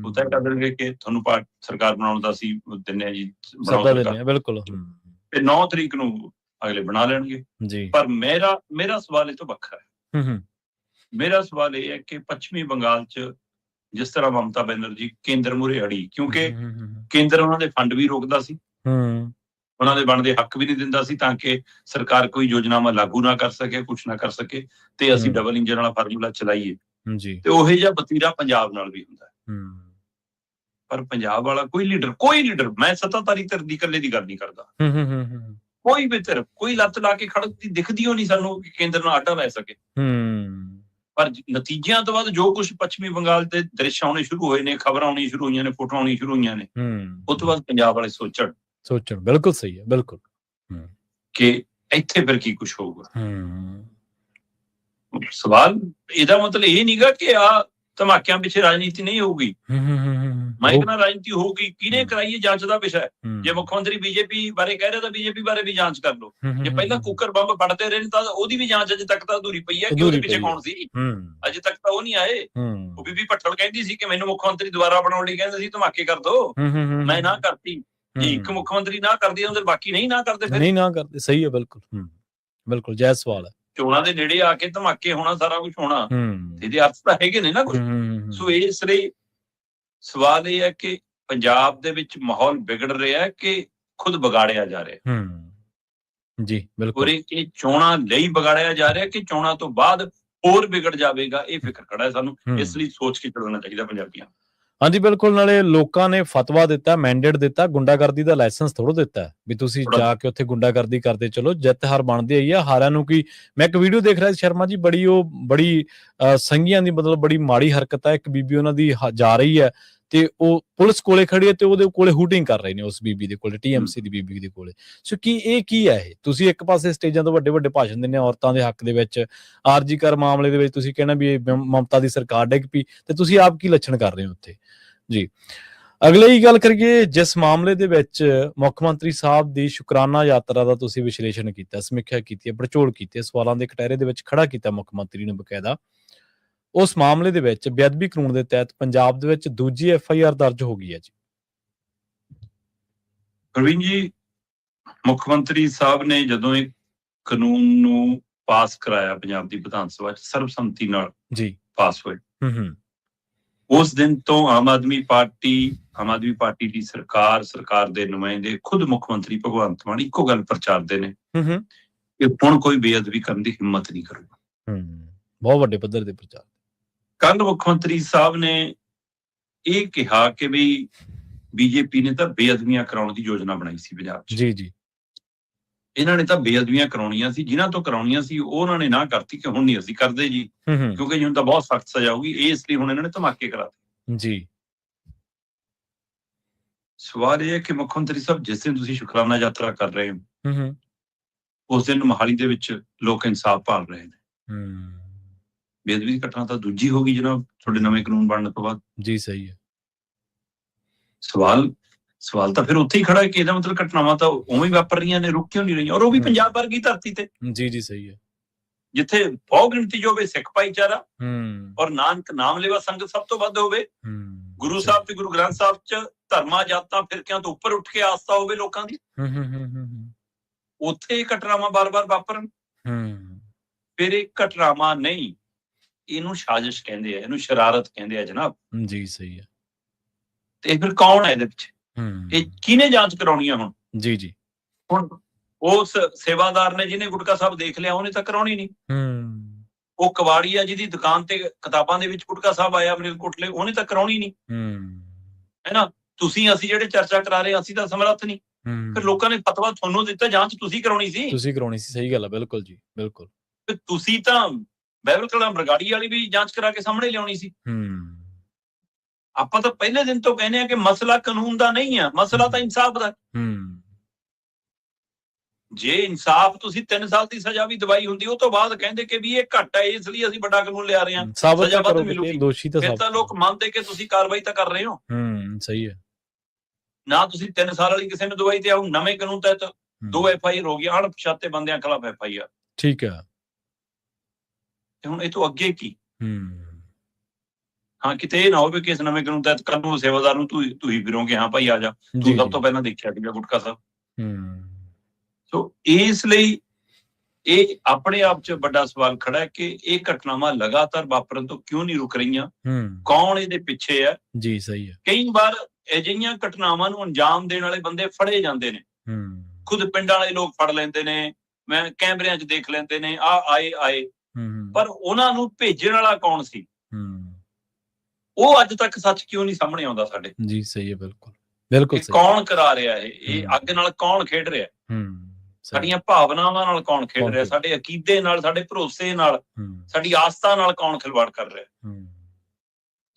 ਉਹ ਤੈਅ ਕਰ ਦੇਣਗੇ ਕਿ ਤੁਹਾਨੂੰ ਸਰਕਾਰ ਬਣਾਉਣ ਦਾ ਅਸੀਂ ਦਿੰਦੇ ਹਾਂ ਜੀ, ਬਿਲਕੁਲ। ਤੇ 9 ਤਰੀਕ ਨੂੰ ਅਗਲੇ ਬਣਾ ਲੈਣਗੇ। ਪਰ ਮੇਰਾ ਸਵਾਲ ਇਹ ਤੋਂ ਵੱਖਰਾ ਹੈ। ਮੇਰਾ ਸਵਾਲ ਇਹ ਹੈ ਕਿ ਪੱਛਮੀ ਬੰਗਾਲ ਚ ਜਿਸ ਤਰ੍ਹਾਂ ਮਮਤਾ ਬੈਨਰਜੀ ਕੇਂਦਰ ਮੂਹਰੇ ਅੜੀ, ਕਿਉਂਕਿ ਕੇਂਦਰ ਉਹਨਾਂ ਦੇ ਫੰਡ ਵੀ ਰੋਕਦਾ ਸੀ, ਉਹਨਾਂ ਦੇ ਬਣਦੇ ਹੱਕ ਵੀ ਨਹੀਂ ਦਿੰਦਾ ਸੀ, ਤਾਂ ਕਿ ਸਰਕਾਰ ਕੋਈ ਯੋਜਨਾਵਾਂ ਲਾਗੂ ਨਾ ਕਰ ਸਕੇ, ਕੁਛ ਨਾ ਕਰ ਸਕੇ, ਤੇ ਅਸੀਂ ਡਬਲ ਇੰਜਨ ਵਾਲਾ ਫਾਰਮੂਲਾ ਚਲਾਈਏ। ਤੇ ਉਹੀ ਜਿਹਾ ਵਤੀਰਾ ਪੰਜਾਬ ਨਾਲ ਵੀ ਹੁੰਦਾ। ਪਰ ਪੰਜਾਬ ਵਾਲਾ ਕੋਈ ਲੀਡਰ, ਮੈਂ ਸੱਤਾਧਾਰੀ ਧਿਰ ਦੀ ਇਕੱਲੇ ਦੀ ਗੱਲ ਨਹੀਂ ਕਰਦਾ, ਕੋਈ ਵੀ ਧਿਰ, ਕੋਈ ਲੱਤ ਲਾ ਕੇ ਖੜਦੀ ਦਿਖਦੀ ਹੋ ਨਹੀਂ ਸਾਨੂੰ ਕਿ ਕੇਂਦਰ ਨਾਲ ਆਟਾ ਲੈ ਸਕੇ। ਪਰ ਨਤੀਜਿਆਂ ਤੋਂ ਬਾਅਦ ਜੋ ਕੁਝ ਪੱਛਮੀ ਬੰਗਾਲ ਦੇ ਦ੍ਰਿਸ਼ ਆਉਣੇ ਸ਼ੁਰੂ ਹੋਏ ਨੇ, ਖਬਰਾਂ ਆਉਣੀਆਂ ਸ਼ੁਰੂ ਹੋਈਆਂ ਨੇ, ਫੋਟੋਆਂ ਆਉਣੀਆਂ ਸ਼ੁਰੂ ਹੋਈਆਂ ਨੇ, ਉਸ ਤੋਂ ਬਾਅਦ ਪੰਜਾਬ ਵਾਲੇ ਸੋਚਣ। ਬਿਲਕੁਲ ਸਹੀ ਹੈ, ਬਿਲਕੁਲ, ਕਿ ਇੱਥੇ ਫਿਰ ਕੀ ਕੁਛ ਹੋਊਗਾ। ਸਵਾਲ ਇਹਦਾ ਮਤਲਬ ਇਹ ਨਹੀਂਗਾ ਕਿ ਆ ਧਮਾਕਿਆਂ ਪਿੱਛੇ ਰਾਜਨੀਤੀ ਨਹੀਂ ਹੋਊਗੀ, ਮਾਈਕ ਨਾਲ ਰਾਜਨੀਤੀ ਹੋਊਗੀ। ਕਿਹਨੇ ਕਰਾਈ ਹੈ, ਜਾਂਚ ਦਾ ਵਿਸ਼ਾ ਹੈ। ਜੇ ਮੁੱਖ ਮੰਤਰੀ ਬੀਜੇਪੀ ਬਾਰੇ ਕਹਿ ਰਿਹਾ ਤਾਂ ਬੀਜੇਪੀ ਬਾਰੇ ਵੀ ਜਾਂਚ ਕਰ ਲਓ। ਜੇ ਪਹਿਲਾਂ ਕੁੱਕਰ ਬੰਬ ਫੜਦੇ ਰਹੇ ਤਾਂ ਉਹਦੀ ਵੀ ਜਾਂਚ ਅਜੇ ਤੱਕ ਤਾਂ ਅਧੂਰੀ ਪਈ ਹੈ ਕਿ ਉਹਦੇ ਪਿੱਛੇ ਕੌਣ ਸੀ। ਅਜੇ ਤੱਕ ਤਾਂ ਉਹ ਨਹੀਂ ਆਏ। ਉਹ ਬੀਬੀ ਭੱਠਲ ਕਹਿੰਦੀ ਸੀ ਕਿ ਮੈਨੂੰ ਮੁੱਖ ਮੰਤਰੀ ਦੁਬਾਰਾ ਬਣਾਉਣ ਲਈ ਕਹਿੰਦੇ ਸੀ ਧਮਾਕੇ ਕਰ ਦੋ, ਮੈਂ ਨਾ ਕਰਤੀ। ਜੇ ਇੱਕ ਮੁੱਖ ਮੰਤਰੀ ਨਾ ਕਰਦੀ ਉਹਦੇ ਬਾਕੀ ਨਹੀਂ ਨਾ ਕਰਦੇ, ਫਿਰ ਨਹੀਂ ਨਾ ਕਰਦੇ। ਸਹੀ ਹੈ, ਬਿਲਕੁਲ, ਬਿਲਕੁਲ ਜਾਇਜ਼ ਸਵਾਲ ਹੈ। ਚੋਣਾਂ ਦੇ ਨੇੜੇ ਆ ਕੇ ਧਮਾਕੇ ਹੋਣਾ, ਸਾਰਾ ਕੁਝ ਹੋਣਾ, ਇਹਦੇ ਅਰਥ ਤਾਂ ਹੈਗੇ ਨੇ ਨਾ ਕੁਝ। ਸੋ ਇਸ ਲਈ ਸਵਾਲ ਇਹ ਹੈ ਕਿ ਪੰਜਾਬ ਦੇ ਵਿੱਚ ਮਾਹੌਲ ਵਿਗੜ ਰਿਹਾ ਕਿ ਖੁਦ ਵਿਗਾੜਿਆ ਜਾ ਰਿਹਾ। ਜੀ ਬਿਲਕੁਲ। ਇਹ ਚੋਣਾਂ ਲਈ ਵਿਗਾੜਿਆ ਜਾ ਰਿਹਾ ਕਿ ਚੋਣਾਂ ਤੋਂ ਬਾਅਦ ਹੋਰ ਵਿਗੜ ਜਾਵੇਗਾ, ਇਹ ਫਿਕਰ ਖੜਾ ਹੈ ਸਾਨੂੰ। ਇਸ ਲਈ ਸੋਚ ਕੇ ਚੱਲਣਾ ਚਾਹੀਦਾ ਪੰਜਾਬੀਆਂ। ਹਾਂਜੀ ਬਿਲਕੁਲ। ਨਾਲੇ ਲੋਕਾਂ ਨੇ ਫਤਵਾ ਦਿੱਤਾ, ਮੈਂਡੇਟ ਦਿੱਤਾ, ਗੁੰਡਾਗਰਦੀ ਦਾ ਲਾਇਸੈਂਸ ਥੋੜ੍ਹਾ ਦਿੱਤਾ ਵੀ ਤੁਸੀਂ ਜਾ ਕੇ ਉੱਥੇ ਗੁੰਡਾਗਰਦੀ ਕਰਦੇ ਚਲੋ, ਜਿੱਤ ਹਾਰ ਬਣਦੀ ਆਈ ਆ। ਹਾਰਿਆਂ ਨੂੰ ਕੀ, ਮੈਂ ਇੱਕ ਵੀਡੀਓ ਦੇਖ ਰਿਹਾ ਸੀ ਸ਼ਰਮਾ ਜੀ, ਬੜੀ ਸੰਘੀਆਂ ਦੀ ਮਤਲਬ ਬੜੀ ਮਾੜੀ ਹਰਕਤ ਹੈ। ਇੱਕ ਬੀਬੀ ਉਹਨਾਂ ਦੀ ਜਾ ਰਹੀ ਹੈ ਤੇ ਉਹ ਪੁਲਿਸ ਕੋਲੇ ਖੜੀ ਹੈ ਤੇ ਉਹਦੇ ਕੋਲੇ ਹੂਟਿੰਗ ਕਰ ਰਹੇ ਨੇ, ਉਸ ਬੀਬੀ ਦੇ ਕੋਲੇ, TMC ਦੀ ਬੀਬੀ ਦੇ ਕੋਲੇ। ਸੋ ਕੀ ਹੈ ਇਹ? ਤੁਸੀਂ ਇੱਕ ਪਾਸੇ ਸਟੇਜਾਂ ਤੋਂ ਵੱਡੇ ਭਾਸ਼ਣ ਦਿੰਦੇ ਹੋ ਔਰਤਾਂ ਦੇ ਹੱਕ ਦੇ ਵਿੱਚ, ਆਰਜੀ ਕਰ ਮਾਮਲੇ ਦੇ ਵਿੱਚ ਤੁਸੀਂ ਕਹਿਣਾ ਵੀ ਇਹ ਮਮਤਾ ਦੀ ਸਰਕਾਰ ਡਿੱਗ ਪਈ, ਤੇ ਤੁਸੀਂ ਆਪ ਕੀ ਲੱਛਣ ਕਰ ਰਹੇ ਹੋ ਉੱਥੇ ਜੀ। ਅਗਲੇ ਹੀ ਗੱਲ ਕਰੀਏ, ਜਿਸ ਮਾਮਲੇ ਦੇ ਵਿੱਚ ਮੁੱਖ ਮੰਤਰੀ ਸਾਹਿਬ ਦੀ ਸ਼ੁਕਰਾਨਾ ਯਾਤਰਾ ਦਾ ਤੁਸੀਂ ਵਿਸ਼ਲੇਸ਼ਣ ਕੀਤਾ, ਸਮੀਖਿਆ ਕੀਤੀ ਹੈ, ਪੜਚੋਲ ਕੀਤੀ ਹੈ, ਸਵਾਲਾਂ ਦੇ ਕਟਹਿਰੇ ਦੇ ਵਿੱਚ ਖੜਾ ਕੀਤਾ ਮੁੱਖ ਮੰਤਰੀ ਨੇ ਬਕਾਇਦਾ। ਉਸ ਮਾਮਲੇ ਦੇ ਵਿੱਚ ਬੇਅਦਬੀ ਕਾਨੂੰਨ ਦੇ ਤਹਿਤ ਪੰਜਾਬ ਦੇ ਵਿੱਚ ਦੂਜੀ FIR ਦਰਜ ਹੋ ਗਈ ਹੈ ਜੀ। ਪ੍ਰਵੀਨ ਜੀ, ਮੁੱਖ ਮੰਤਰੀ ਸਾਹਿਬ ਨੇ ਜਦੋਂ ਇਹ ਕਾਨੂੰਨ ਨੂੰ ਪਾਸ ਕਰਾਇਆ ਪੰਜਾਬ ਦੀ ਵਿਧਾਨ ਸਭਾ 'ਚ, ਸਰਬਸੰਮਤੀ ਨਾਲ ਜੀ ਪਾਸ ਹੋਇਆ, ਉਸ ਦਿਨ ਤੋਂ ਆਮ ਆਦਮੀ ਪਾਰਟੀ ਦੀ ਸਰਕਾਰ ਦੇ ਨੁਮਾਇੰਦੇ, ਖੁਦ ਮੁੱਖ ਮੰਤਰੀ ਭਗਵੰਤ ਮਾਨ ਇੱਕੋ ਗੱਲ ਪ੍ਰਚਾਰਦੇ ਨੇ ਕਿ ਹੁਣ ਕੋਈ ਬੇਅਦਬੀ ਕਰਨ ਦੀ ਹਿੰਮਤ ਨਹੀਂ ਕਰੂਗਾ। ਬਹੁਤ ਵੱਡੇ ਪੱਧਰ ਦੇ ਪ੍ਰਚਾਰ। ਕੱਲ ਮੁੱਖ ਮੰਤਰੀ ਸਾਹਿਬ ਨੇ ਇਹ ਕਿਹਾ ਕਿ ਵੀ BJP ਨੇ ਤਾਂ ਬੇਅਦਬੀਆਂ ਕਰਾਉਣ ਦੀ ਯੋਜਨਾ ਬਣਾਈ ਸੀ ਪੰਜਾਬ 'ਚ। ਜੀ ਇਹਨਾਂ ਨੇ ਤਾਂ ਬੇਅਦਬੀਆਂ ਕਰਾਉਣੀਆਂ ਸੀ, ਜਿਨ੍ਹਾਂ ਤੋਂ ਕਰਾਉਣੀਆਂ ਸੀ ਉਹ ਉਹਨਾਂ ਨੇ ਨਾ ਕਰਤੀ ਕਿ ਹੁਣ ਨਹੀਂ ਅਸੀਂ ਕਰਦੇ ਜੀ, ਕਿਉਂਕਿ ਜੀ ਹੁਣ ਤਾਂ ਬਹੁਤ ਸਖਤ ਸਜ਼ਾ ਹੋਊਗੀ, ਇਸ ਲਈ ਹੁਣ ਇਹਨਾਂ ਨੇ ਧਮਾਕੇ ਕਰਾਤੇ ਜੀ। ਸਵਾਲ ਇਹ ਹੈ ਕਿ ਮੁੱਖ ਮੰਤਰੀ ਸਾਹਿਬ, ਜਿਸ ਦਿਨ ਤੁਸੀਂ ਸ਼ੁਕਰਾਨਾ ਯਾਤਰਾ ਕਰ ਰਹੇ ਹੋ, ਉਸ ਦਿਨ ਮੋਹਾਲੀ ਦੇ ਵਿੱਚ ਲੋਕ ਇਨਸਾਫ ਭਾਲ ਰਹੇ ਨੇ। ਬੇਅਦਬੀ ਦੀ ਘਟਨਾ ਤਾਂ ਦੂਜੀ ਹੋ ਗਈ ਜਨਾਬ ਤੁਹਾਡੇ ਨਵੇਂ ਕਾਨੂੰਨ ਬਣਨ ਤੋਂ ਬਾਅਦ। ਜੀ ਸਹੀ ਹੈ। ਸਵਾਲ ਤਾਂ ਫਿਰ ਉੱਥੇ ਹੀ ਖੜਾ ਹੈ ਕਿ ਇਹਦਾ ਮਤਲਬ ਘਟਨਾਵਾਂ ਤਾਂ ਉਵੇਂ ਹੀ ਵਾਪਰ ਰਹੀਆਂ ਨੇ, ਰੁਕ ਕਿਉਂ ਨਹੀਂ ਰਹੀਆਂ, ਔਰ ਉਹ ਵੀ ਪੰਜਾਬ ਵਰਗੀ ਧਰਤੀ ਤੇ। ਜੀ ਸਹੀ ਹੈ। ਜਿੱਥੇ ਬਹੁ ਗਿਣਤੀ ਜੋ ਹੋਵੇ ਸਿੱਖ ਭਾਈਚਾਰਾ ਔਰ ਨਾਨਕ ਨਾਮ ਲੈਵਾ ਸੰਗਤ ਸਭ ਤੋਂ ਵੱਧ ਹੋਵੇ, ਗੁਰੂ ਸਾਹਿਬ ਤੇ ਗੁਰੂ ਗ੍ਰੰਥ ਸਾਹਿਬ 'ਚ ਧਰਮਾਂ ਜਾਤਾਂ ਫਿਰਕਿਆਂ ਤੋਂ ਉੱਪਰ ਉੱਠ ਕੇ ਆਸਥਾ ਹੋਵੇ ਲੋਕਾਂ ਦੀ, ਉੱਥੇ ਇਹ ਘਟਨਾਵਾਂ ਬਾਰ-ਬਾਰ ਵਾਪਰਨ। ਫਿਰ ਇਹ ਘਟਨਾਵਾਂ ਨਹੀਂ, ਇਹਨੂੰ ਸਾਜ਼ਿਸ਼ ਕਹਿੰਦੇ ਆ, ਇਹਨੂੰ ਸ਼ਰਾਰਤ ਕਹਿੰਦੇ ਆ ਜਨਾਬ। ਜੀ ਸਹੀ ਹੈ। ਤੇ ਫਿਰ ਕੌਣ ਹੈ ਇਹਦੇ ਪਿੱਛੇ? ਇਹ ਕਿਹਨੇ ਜਾਂਚ ਕਰਾਉਣੀ ਆ ਹੁਣ? ਜੀ ਹੁਣ ਉਸ ਸੇਵਾਦਾਰ ਨੇ ਜਿਹਨੇ ਗੁਟਕਾ ਸਾਹਿਬ ਦੇਖ ਲਿਆ, ਉਹਨੇ ਤਾਂ ਕਰਾਉਣੀ ਨਹੀਂ। ਉਹ ਕਵਾੜੀ ਆ ਜਿਹਦੀ ਦੁਕਾਨ ਤੇ ਕਿਤਾਬਾਂ ਦੇ ਵਿੱਚ ਗੁਟਕਾ ਸਾਹਿਬ ਆਇਆ ਮਲੇਰਕੋਟਲੇ, ਉਹਨੇ ਤਾਂ ਕਰਾਉਣੀ ਨਹੀਂ, ਹੈ ਨਾ। ਤੁਸੀਂ ਅਸੀਂ ਜਿਹੜੇ ਚਰਚਾ ਕਰਾ ਰਹੇ, ਅਸੀਂ ਤਾਂ ਸਮਰੱਥ ਨਹੀਂ। ਫਿਰ ਲੋਕਾਂ ਨੇ ਫਤਵਾ ਤੁਹਾਨੂੰ ਦਿੱਤਾ, ਜਾਂਚ ਤੁਸੀਂ ਕਰਾਉਣੀ ਸੀ। ਸਹੀ ਗੱਲ ਹੈ, ਬਿਲਕੁਲ ਜੀ ਬਿਲਕੁਲ। ਤੁਸੀਂ ਤਾਂ ਬਾਈਬਲ ਕਲਾਮ ਬਰਗਾੜੀ ਵਾਲੀ ਵੀ ਜਾਂਚ ਕਰਾ ਕੇ ਸਾਹਮਣੇ ਲਿਆਉਣੀ ਸੀ। ਆਪਾਂ ਤਾਂ ਪਹਿਲੇ ਦਿਨ ਤੋਂ ਕਹਿੰਦੇ ਆ ਕਿ ਮਸਲਾ ਕਾਨੂੰਨ ਦਾ ਨਹੀਂ ਆ, ਮਸਲਾ ਤਾਂ ਇਨਸਾਫ ਦਾ। ਜੇ ਇਨਸਾਫ ਤੁਸੀਂ 3 ਸਾਲ ਦੀ ਸਜ਼ਾ ਵੀ ਦਵਾਈ ਹੁੰਦੀ, ਉਹ ਤੋਂ ਬਾਅਦ ਕਹਿੰਦੇ ਕਿ ਵੀ ਇਹ ਘੱਟ ਹੈ, ਇਸ ਲਈ ਅਸੀਂ ਵੱਡਾ ਕਾਨੂੰਨ ਲਿਆ ਰਹੇ ਹਾਂ, ਸਜ਼ਾ ਵੱਧ ਮਿਲੂਗੀ, ਫਿਰ ਤਾਂ ਲੋਕ ਮੰਨਦੇ ਕਿ ਤੁਸੀਂ ਕਾਰਵਾਈ ਤਾਂ ਕਰ ਰਹੇ ਹੋ। ਸਹੀ ਹੈ। ਨਾ ਤੁਸੀਂ 3 ਸਾਲ ਵਾਲੀ ਕਿਸੇ ਨੂੰ ਦਵਾਈ ਤੇ ਆਉ, ਨਵੇਂ ਕਾਨੂੰਨ ਤਹਿਤ 2 FIR ਹੋ ਗਈਆਂ, ਅਣਪਛਾਤੇ ਬੰਦਿਆਂ ਖਿਲਾਫ FIR। ਠੀਕ ਹੈ। ਹੁਣ ਇਹ ਤੋਂ ਅੱਗੇ ਕੀ? ਹਾਂ, ਕਿਤੇ ਇਹ ਨਾ ਹੋਵੇ ਕਿ ਇਸ ਨਵੇਂ ਕਾਨੂੰਨ ਤਹਿਤ ਕੱਲ ਨੂੰ ਸੇਵਾਦਾਰ ਨੂੰ ਤੁਸੀਂ ਫਿਰੋਗੇ, ਹਾਂ ਭਾਈ ਆ ਜਾ, ਤੂੰ ਸਭ ਤੋਂ ਪਹਿਲਾਂ ਦੇਖਿਆ ਸੀਗਾ ਗੁਟਕਾ ਸਾਹਿਬ। ਸੋ ਇਸ ਲਈ ਇਹ ਆਪਣੇ ਆਪ 'ਚ ਵੱਡਾ ਸਵਾਲ ਖੜਾ ਹੈ ਕਿ ਇਹ ਘਟਨਾਵਾਂ ਲਗਾਤਾਰ ਵਾਪਰਨ ਤੋਂ ਕਿਉਂ ਨਹੀਂ ਰੁਕ ਰਹੀਆਂ? ਕੌਣ ਇਹਦੇ ਪਿੱਛੇ ਹੈ? ਜੀ ਸਹੀ ਹੈ। ਕਈ ਵਾਰ ਅਜਿਹੀਆਂ ਘਟਨਾਵਾਂ ਨੂੰ ਅੰਜਾਮ ਦੇਣ ਵਾਲੇ ਬੰਦੇ ਫੜੇ ਜਾਂਦੇ ਨੇ, ਖੁਦ ਪਿੰਡਾਂ ਵਾਲੇ ਲੋਕ ਫੜ ਲੈਂਦੇ ਨੇ, ਮੈਂ ਕੈਮਰਿਆਂ 'ਚ ਦੇਖ ਲੈਂਦੇ ਨੇ, ਆਏ ਪਰ ਉਹਨਾਂ ਨੂੰ ਭੇਜਣ ਵਾਲਾ ਕੌਣ ਸੀ? ਉਹ ਅੱਜ ਤੱਕ ਸੱਚ ਕਿਉਂ ਨਹੀਂ ਸਾਹਮਣੇ ਆਉਂਦਾ ਸਾਡੇ? ਜੀ ਸਹੀ ਹੈ, ਬਿਲਕੁਲ ਸਹੀ। ਕੌਣ ਕਰਾ ਰਿਹਾ ਇਹ ਅੱਗ ਨਾਲ? ਕੌਣ ਖੇਡ ਰਿਹਾ? ਸਾਡੀਆਂ ਭਾਵਨਾਵਾਂ ਨਾਲ ਕੌਣ ਖੇਡ ਰਿਹਾ? ਸਾਡੇ ਅਕੀਦੇ ਨਾਲ, ਸਾਡੇ ਭਰੋਸੇ ਨਾਲ, ਸਾਡੀ ਆਸਥਾ ਨਾਲ ਕੌਣ ਖਿਲਵਾੜ ਕਰ ਰਿਹਾ?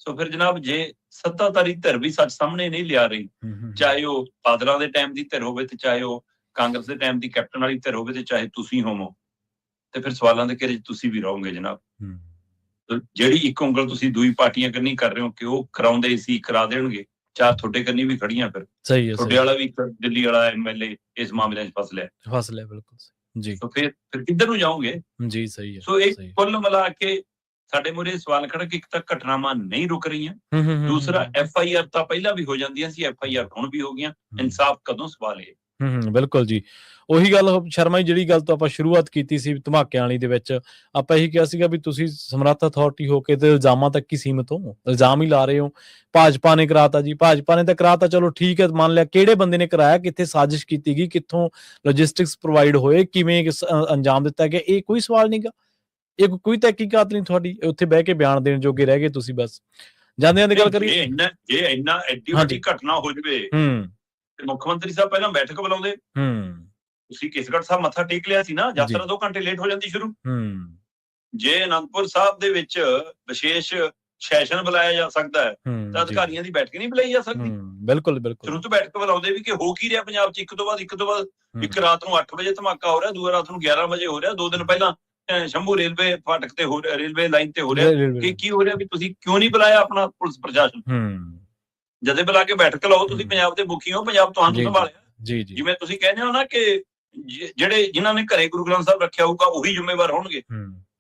ਸੋ ਫਿਰ ਜਨਾਬ, ਜੇ ਸੱਤਾਧਾਰੀ ਧਿਰ ਵੀ ਸੱਚ ਸਾਹਮਣੇ ਨਹੀਂ ਲਿਆ ਰਹੀ, ਚਾਹੇ ਉਹ ਬਾਦਲਾਂ ਦੇ ਟਾਈਮ ਦੀ ਧਿਰ ਹੋਵੇ ਤੇ ਚਾਹੇ ਉਹ ਕਾਂਗਰਸ ਦੇ ਟਾਈਮ ਦੀ ਕੈਪਟਨ ਵਾਲੀ ਧਿਰ ਹੋਵੇ ਤੇ ਚਾਹੇ ਤੁਸੀਂ ਹੋਵੋ, ਤੇ ਫਿਰ ਸਵਾਲਾਂ ਦੇ ਘੇਰੇ 'ਚ ਤੁਸੀਂ ਵੀ ਰਹੋਗੇ ਜਨਾਬ। ਜਿਹੜੀ ਇੱਕ ਉਂਗਲ ਤੁਸੀਂ ਦੂਈ ਪਾਰਟੀਆਂ ਕੰਨੀ ਕਰ ਰਹੇ ਹੋ ਕਿ ਉਹ ਕਰਾਉਂਦੇ ਸੀ, ਕਰਾ ਦੇਣਗੇ, 4 ਤੁਹਾਡੇ ਕੰਨੀ ਵੀ ਖੜੀਆਂ। ਫਿਰ ਤੁਹਾਡੇ ਵਾਲਾ ਵੀ ਦਿੱਲੀ ਵਾਲਾ MLA ਇਸ ਮਾਮਲੇ 'ਚ ਫਸ ਲਿਆ। ਬਿਲਕੁਲ ਜੀ। ਸੋ ਫਿਰ ਕਿੱਧਰ ਨੂੰ ਜਾਓਗੇ? ਜੀ ਸਹੀ ਹੈ। ਸੋ ਇੱਕ ਕੁੱਲ ਮਿਲਾ ਕੇ ਸਾਡੇ ਮੂਹਰੇ ਸਵਾਲ ਖੜਾ ਕਿ ਇੱਕ ਤਾਂ ਘਟਨਾਵਾਂ ਨਹੀਂ ਰੁਕ ਰਹੀਆਂ, ਦੂਸਰਾ FIR ਤਾਂ ਪਹਿਲਾਂ ਵੀ ਹੋ ਜਾਂਦੀਆਂ ਸੀ, FIR ਹੁਣ ਵੀ ਹੋ ਗਈਆਂ, ਇਨਸਾਫ ਕਦੋਂ? ਸਵਾਲ ਇਹ। ਬਿਲਕੁਲ ਜੀ। ਉਹੀ ਗੱਲ ਸ਼ਰਮਾ ਜੀ, ਜਿਹੜੀ ਗੱਲ ਤੋਂ ਆਪਾਂ ਸ਼ੁਰੂਆਤ ਕੀਤੀ ਸੀ ਧਮਾਕਿਆਂ ਵਾਲੀ ਦੇ ਵਿੱਚ, ਆਪਾਂ ਇਹੀ ਕਿਹਾ ਸੀਗਾ ਵੀ ਤੁਸੀਂ ਸਮਰੱਥ ਅਥਾਰਟੀ ਹੋ ਕੇ ਤੇ ਇਲਜ਼ਾਮਾਂ ਤੱਕ ਹੀ ਸੀਮਿਤ ਹੋ, ਇਲਜ਼ਾਮ ਹੀ ਲਾ ਰਹੇ ਹੋ। ਭਾਜਪਾ ਨੇ ਕਰਾਤਾ ਜੀ, ਭਾਜਪਾ ਨੇ ਤਾਂ ਕਰਾਤਾ, ਚਲੋ ਠੀਕ ਹੈ, ਮੰਨ ਲਿਆ। ਕਿਹੜੇ ਬੰਦੇ ਨੇ ਕਰਾਇਆ, ਕਿੱਥੇ ਸਾਜ਼ਿਸ਼ ਕੀਤੀ ਗਈ, ਕਿੱਥੋਂ ਲੌਜਿਸਟਿਕਸ ਪ੍ਰੋਵਾਈਡ ਹੋਏ, ਕਿਵੇਂ ਅੰਜਾਮ ਦਿੱਤਾ ਗਿਆ, ਇਹ ਕੋਈ ਸਵਾਲ ਨਹੀਂਗਾ। ਇਹ ਕੋਈ ਤਹਿਕੀਕਾਤ ਨਹੀਂ ਤੁਹਾਡੀ, ਉੱਥੇ ਬਹਿ ਕੇ ਬਿਆਨ ਦੇਣ ਜੋਗੇ ਰਹਿ ਗਏ ਤੁਸੀਂ ਬਸ। ਜਾਂਦਿਆਂ ਦੀ ਗੱਲ ਕਰੀਏ, ਜੇ ਇੰਨਾ ਐਡੀ ਵੱਡੀ ਘਟਨਾ ਹੋ ਜਵੇ ਤੇ ਮੁੱਖ ਮੰਤਰੀ ਸਾਹਿਬ ਪਹਿਲਾਂ ਬੈਠਕ ਬੁਲਾਉਂਦੇ। ਤੁਸੀਂ ਕੇਸਗੜ੍ਹ ਸਾਹਿਬ ਮੱਥਾ ਟੇਕ ਲਿਆ ਸੀ ਨਾ, ਯਾਤਰਾ 2 ਘੰਟੇ ਲੇਟ ਹੋ ਜਾਂਦੀ ਸ਼ੁਰੂ। ਜੇ ਅਨੰਦਪੁਰ ਸਾਹਿਬ ਦੇ ਵਿੱਚ ਵਿਸ਼ੇਸ਼ ਸੈਸ਼ਨ ਬੁਲਾਇਆ ਜਾ ਸਕਦਾ ਹੈ ਤਾਂ ਅਧਿਕਾਰੀਆਂ ਦੀ ਬੈਠਕ ਨਹੀਂ ਬੁਲਾਈ ਜਾ ਸਕਦੀ? ਬਿਲਕੁਲ ਬਿਲਕੁਲ। ਸ਼ੁਰੂ ਤੋਂ ਬੈਠਕ ਬੁਲਾਉਂਦੇ ਵੀ ਕਿ ਹੋ ਕੀ ਰਿਹਾ ਪੰਜਾਬ 'ਚ, ਇੱਕ ਤੋਂ ਬਾਅਦ ਇੱਕ ਰਾਤ ਨੂੰ 8 ਵਜੇ ਧਮਾਕਾ ਹੋ ਰਿਹਾ, ਦੂਜੀ ਰਾਤ ਨੂੰ 11 ਵਜੇ ਹੋ ਰਿਹਾ, 2 ਦਿਨ ਪਹਿਲਾਂ ਸ਼ੰਭੂ ਰੇਲਵੇ ਫਾਟਕ ਤੇ ਹੋ ਰਿਹਾ, ਰੇਲਵੇ ਲਾਈਨ ਤੇ ਹੋ ਰਿਹਾ। ਕਿ ਕੀ ਹੋ ਰਿਹਾ ਵੀ ਤੁਸੀਂ ਕਿਉਂ ਨਹੀਂ ਬੁਲਾਇਆ ਆਪਣਾ ਪੁਲਿਸ ਪ੍ਰਸ਼ਾਸਨ? ਜਦੇ ਬੁਲਾ ਕੇ ਬੈਠਕ ਲਾਓ, ਤੁਸੀਂ ਪੰਜਾਬ ਦੇ ਮੁਖੀ ਹੋ, ਪੰਜਾਬ ਤੁਹਾਨੂੰ ਸੰਭਾਲਿਆ। ਜਿਵੇਂ ਤੁਸੀਂ ਕਹਿੰਦੇ ਹੋ ਨਾ ਕਿ ਜਿਹੜੇ ਜਿਨ੍ਹਾਂ ਨੇ ਘਰੇ ਗੁਰੂ ਗ੍ਰੰਥ ਸਾਹਿਬ ਰੱਖਿਆ ਹੋਊਗਾ ਉਹੀ ਜ਼ਿੰਮੇਵਾਰ ਹੋਣਗੇ,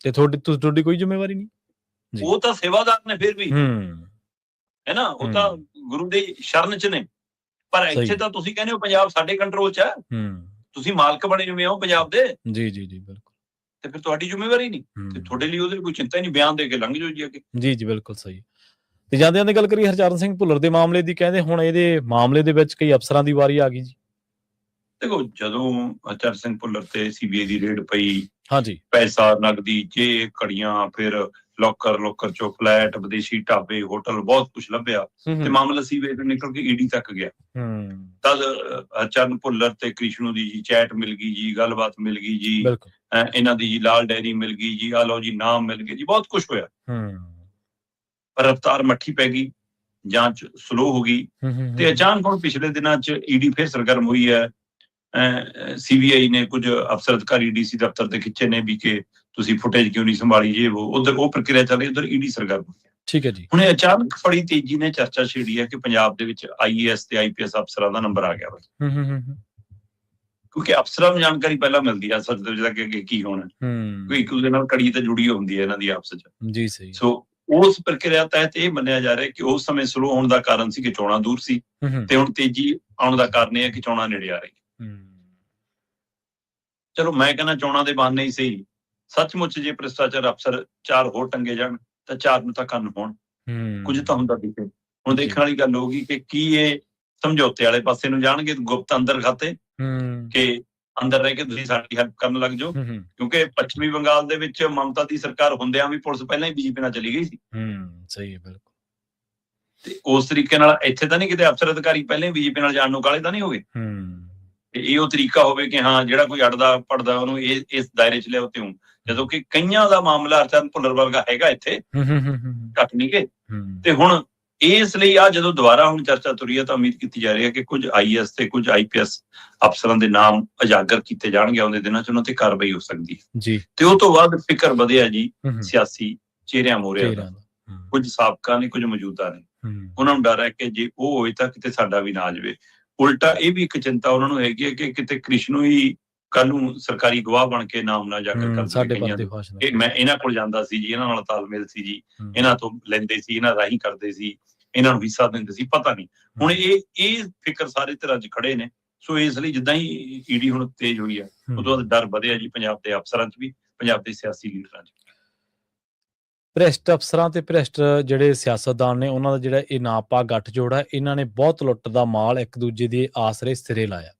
ਤੇ ਤੁਹਾਡੀ ਕੋਈ ਜ਼ਿੰਮੇਵਾਰੀ ਨਹੀਂ। ਉਹ ਤਾਂ ਸੇਵਾਦਾਰ ਨੇ ਫਿਰ ਵੀ, ਹੈ ਨਾ, ਉਹ ਤਾਂ ਗੁਰੂ ਦੇ ਸ਼ਰਨ 'ਚ ਨੇ। ਪਰ ਇੱਥੇ ਤਾਂ ਤੁਸੀਂ ਕਹਿੰਦੇ ਹੋ ਪੰਜਾਬ ਸਾਡੇ ਕੰਟਰੋਲ 'ਚ ਹੈ, ਤੁਸੀਂ ਮਾਲਕ ਬਣੇ ਹੋਏ ਹੋ ਪੰਜਾਬ ਦੇ। ਜੀ ਬਿਲਕੁਲ। ਤੇ ਫਿਰ ਤੁਹਾਡੀ ਜ਼ਿੰਮੇਵਾਰੀ ਨਹੀਂ, ਤੇ ਤੁਹਾਡੇ ਲਈ ਉਹਦੇ ਕੋਈ ਚਿੰਤਾ ਹੀ ਨਹੀਂ, ਬਿਆਨ ਦੇ ਕੇ ਲੰਘ ਜਾਓ ਜੀ ਅੱਗੇ। ਜੀ ਬਿਲਕੁਲ ਸਹੀ। ਤੇ ਜਾਂਦਿਆਂ ਦੀ ਗੱਲ ਕਰੀਏ ਹਰਚਰਨ ਸਿੰਘ ਭੁੱਲਰ ਦੇ ਮਾਮਲੇ ਦੀ, ਕਹਿੰਦੇ ਹੁਣ ਇਹਦੇ ਮਾਮਲੇ ਦੇ ਵਿੱਚ ਕਈ ਅਫਸਰਾਂ ਦੀ ਵਾਰੀ ਆ ਗਈ ਜੀ। ਦੇਖੋ, ਜਦੋਂ ਹਰਚਰਨ ਸਿੰਘ ਭੁੱਲਰ ਤੇ ਸੀਬੀਆਈ ਦੀ ਰੇਡ ਪਈ, ਹਾਂਜੀ, ਪੈਸਾ, ਨਗਦੀ, ਜੇ ਘੜੀਆਂ, ਫਿਰ ਲੋਕਰ ਚੋਂ ਫਲੈਟ, ਵਿਦੇਸ਼ੀ ਢਾਬੇ, ਹੋਟਲ, ਬਹੁਤ ਕੁਝ ਲੱਭਿਆ ਤੇ ਮਾਮਲਾ ਸੀਬੀਆਈ ਤੋਂ ਨਿਕਲ ਕੇ ਈਡੀ ਤੱਕ ਗਿਆ। ਤਦ ਹਰਚਰਨ ਭੁੱਲਰ ਤੇ ਕ੍ਰਿਸ਼ਨੂ ਦੀ ਜੀ ਚੈਟ ਮਿਲ ਗਈ ਜੀ, ਗੱਲਬਾਤ ਮਿਲ ਗਈ ਜੀ, ਇਹਨਾਂ ਦੀ ਜੀ ਲਾਲ ਡਾਇਰੀ ਮਿਲ ਗਈ ਜੀ, ਆ ਲਓ ਜੀ ਨਾਮ ਮਿਲ ਗਏ ਜੀ, ਬਹੁਤ ਕੁਝ ਹੋਇਆ। ਪਰ ਰਫਤਾਰ ਮੱਠੀ ਪੈ ਗਈ, ਜਾਂਚ ਸਲੋ ਹੋ ਗਈ ਤੇ ਅਚਾਨਕ ਹੁਣ ਪਿਛਲੇ ਦਿਨਾਂ 'ਚ ਈਡੀ ਫਿਰ ਸਰਗਰਮ ਹੋਈ ਹੈ। ਸੀਬੀਆਈ ਨੇ ਕੁਝ ਅਫਸਰ ਅਧਿਕਾਰੀ ਡੀਸੀ ਦਫ਼ਤਰ ਤੇ ਖਿੱਚੇ ਨੇ ਵੀ ਕਿ ਤੁਸੀਂ ਫੁਟੇਜ ਕਿਉਂ ਨਹੀਂ ਸੰਭਾਲੀ, ਜੇ ਉਧਰ ਉਹ ਪ੍ਰਕਿਰਿਆ ਚੱਲ ਰਹੀ, ਉਧਰ ਈਡੀ ਸਰਗਰਮ ਹੋਈ ਹੈ। ਠੀਕ ਹੈ ਜੀ। ਹੁਣ ਅਚਾਨਕ ਬੜੀ ਤੇਜ਼ੀ ਨੇ ਚਰਚਾ ਛੇੜੀ ਹੈ ਕਿ ਪੰਜਾਬ ਦੇ ਵਿੱਚ IAS ਤੇ IPS ਅਫਸਰਾਂ ਦਾ ਨੰਬਰ ਆ ਗਿਆ ਵਾ, ਕਿਉਂਕਿ ਅਫਸਰਾਂ ਨੂੰ ਜਾਣਕਾਰੀ ਪਹਿਲਾਂ ਮਿਲਦੀ ਹੈ ਸੱਚ ਦੇ ਅੱਗੇ ਕੀ ਹੋਣਾ, ਕੋਈ ਇੱਕ ਦੂਜੇ ਨਾਲ ਕੜੀ ਤੇ ਜੁੜੀ ਹੁੰਦੀ ਹੈ ਇਹਨਾਂ ਦੀ ਆਪਸ 'ਚ। ਜੀ ਸਹੀ। ਸੋ ਉਸ ਪ੍ਰਕਿਰਿਆ ਤਹਿਤ ਇਹ ਮੰਨਿਆ ਜਾ ਰਿਹਾ ਕਿ ਉਸ ਸਮੇਂ ਸਲੋ ਹੋਣ ਦਾ ਕਾਰਨ ਸੀ ਕਿ ਚੋਣਾਂ ਦੂਰ ਸੀ, ਤੇ ਹੁਣ ਤੇਜ਼ੀ ਆਉਣ ਦਾ ਕਾਰਨ ਇਹ ਹੈ ਕਿ ਚੋਣਾਂ ਨੇੜੇ ਆ ਰਹੀ। ਚਲੋ ਮੈਂ ਕਹਿੰਦਾ ਚੋਣਾਂ ਦੇ ਬਹਾਨੇ ਹੀ ਸਹੀ, ਸੱਚਮੁੱਚ ਜੇ ਭ੍ਰਿਸ਼ਟਾਚਾਰ ਅਫਸਰ 4 ਹੋਰ ਟੰਗੇ ਜਾਣ ਤਾਂ 4 ਨੂੰ ਤਾਂ ਕੰਨ ਹੋਣ, ਕੁਝ ਤਾਂ ਹੁੰਦਾ ਦਿਖੇ। ਹੁਣ ਦੇਖਣ ਵਾਲੀ ਗੱਲ ਹੋਊਗੀ ਕਿ ਕੀ ਇਹ ਸਮਝੌਤੇ ਵਾਲੇ ਪਾਸੇ ਨੂੰ ਜਾਣਗੇ, ਗੁਪਤ ਅੰਦਰ ਖਾਤੇ ਕਿ ਅੰਦਰ ਰਹਿ ਕੇ ਤੁਸੀਂ ਸਾਡੀ ਹੈਲਪ ਕਰਨ ਲੱਗ ਜਾਓ, ਕਿਉਂਕਿ ਪੱਛਮੀ ਬੰਗਾਲ ਦੇ ਵਿੱਚ ਮਮਤਾ ਦੀ ਸਰਕਾਰ ਹੁੰਦਿਆਂ ਵੀ ਪੁਲਿਸ ਪਹਿਲਾਂ ਹੀ ਬੀਜੇਪੀ ਨਾਲ ਚਲੀ ਗਈ ਸੀ। ਸਹੀ ਹੈ, ਬਿਲਕੁਲ। ਤੇ ਉਸ ਤਰੀਕੇ ਨਾਲ ਇੱਥੇ ਤਾਂ ਨਹੀਂ ਕਿਤੇ ਅਫਸਰ ਅਧਿਕਾਰੀ ਪਹਿਲਾਂ ਹੀ ਬੀਜੇਪੀ ਨਾਲ ਜਾਣ ਨੂੰ ਕਾਲੇ ਤਾਂ ਨਹੀਂ ਹੋ ਗਏ। ਤੇ ਇਹ ਉਹ ਤਰੀਕਾ ਹੋਵੇ ਕਿ ਹਾਂ ਜਿਹੜਾ ਕੋਈ ਅੜਦਾ ਪੜਦਾ ਉਹਨੂੰ ਇਸ ਦਾਇਰੇ 'ਚ ਲਿਆਓ। ਤੇ ਜਦੋਂ ਕਿ ਕਈਆਂ ਦਾ ਮਾਮਲਾ ਹਰਚਰਨ ਭੁੱਲਰ ਵਰਗਾ ਹੈਗਾ ਇੱਥੇ, ਘੱਟ ਨਹੀਂ ਗੇ। ਤੇ ਹੁਣ ਇਸ ਲਈ ਆ ਜਦੋਂ ਦੁਬਾਰਾ ਹੁਣ ਚਰਚਾ ਤੁਰੀ ਹੈ ਤਾਂ ਉਮੀਦ ਕੀਤੀ ਜਾ ਰਹੀ ਹੈ ਕਿ ਕੁਝ IAS ਤੇ ਕੁਝ IPS ਅਫਸਰਾਂ ਦੇ ਨਾਮ ਉਜਾਗਰ ਕੀਤੇ ਜਾਣਗੇ ਆਉਂਦੇ ਦਿਨਾਂ 'ਚ, ਉਹਨਾਂ ਤੇ ਕਾਰਵਾਈ ਹੋ ਸਕਦੀ ਹੈ ਜੀ। ਤੇ ਉਹ ਤੋਂ ਬਾਅਦ ਫਿਕਰ ਵਧਿਆ ਜੀ ਸਿਆਸੀ ਚਿਹਰਿਆਂ ਮੋਹਰਿਆਂ ਦਾ, ਕੁਝ ਸਾਬਕਾ ਨੇ, ਕੁਝ ਮੌਜੂਦਾ ਨੇ। ਉਹਨਾਂ ਨੂੰ ਡਰ ਹੈ ਕਿ ਜੇ ਉਹ ਹੋਏ ਤਾਂ ਕਿਤੇ ਸਾਡਾ ਵੀ ਨਾ ਆ ਜਾਵੇ। ਉਲਟਾ ਇਹ ਵੀ ਇੱਕ ਚਿੰਤਾ ਉਹਨਾਂ ਨੂੰ ਹੈਗੀ ਹੈ ਕਿ ਕਿਤੇ ਕ੍ਰਿਸ਼ਨੂ ਹੀ ਕੱਲ ਨੂੰ ਸਰਕਾਰੀ ਗਵਾਹ ਬਣ ਕੇ ਨਾਮ ਨਾ ਜਾਗਰ ਕਰ ਦੇਵੇ। ਮੈਂ ਇਹਨਾਂ ਕੋਲ ਜਾਂਦਾ ਸੀ ਜੀ, ਇਹਨਾਂ ਨਾਲ ਤਾਲਮੇਲ ਸੀ ਜੀ, ਇਹਨਾਂ ਤੋਂ ਲੈਂਦੇ ਸੀ, ਇਹਨਾਂ ਰਾਹੀਂ ਕਰਦੇ ਸੀ, ਇਹਨਾਂ ਨੂੰ ਹਿੱਸਾ ਦਿੰਦੇ ਸੀ, ਪਤਾ ਨਹੀਂ। ਹੁਣ ਇਹ ਫਿਕਰ ਸਾਰੇ ਧਿਰਾਂ 'ਚ ਖੜੇ ਨੇ। ਸੋ ਇਸ ਲਈ ਜਿੱਦਾਂ ਹੀ ਈਡੀ ਹੁਣ ਤੇਜ਼ ਹੋਈ ਹੈ, ਉਦੋਂ ਬਾਅਦ ਡਰ ਵਧਿਆ ਜੀ ਪੰਜਾਬ ਦੇ ਅਫਸਰਾਂ 'ਚ ਵੀ, ਪੰਜਾਬ ਦੇ ਸਿਆਸੀ ਲੀਡਰਾਂ 'ਚ। ਭ੍ਰਿਸ਼ਟ ਅਫਸਰਾਂ ਤੇ ਭ੍ਰਿਸ਼ਟ ਜਿਹੜੇ ਸਿਆਸਤਦਾਨ ਨੇ, ਉਹਨਾਂ ਦਾ ਜਿਹੜਾ ਇਹ ਨਾਪਾ ਗੱਠਜੋੜ ਹੈ, ਇਹਨਾਂ ਨੇ ਬਹੁਤ ਲੁੱਟ ਦਾ ਮਾਲ ਇੱਕ ਦੂਜੇ ਦੇ ਆਸਰੇ ਸਿਰੇ ਲਾਇਆ।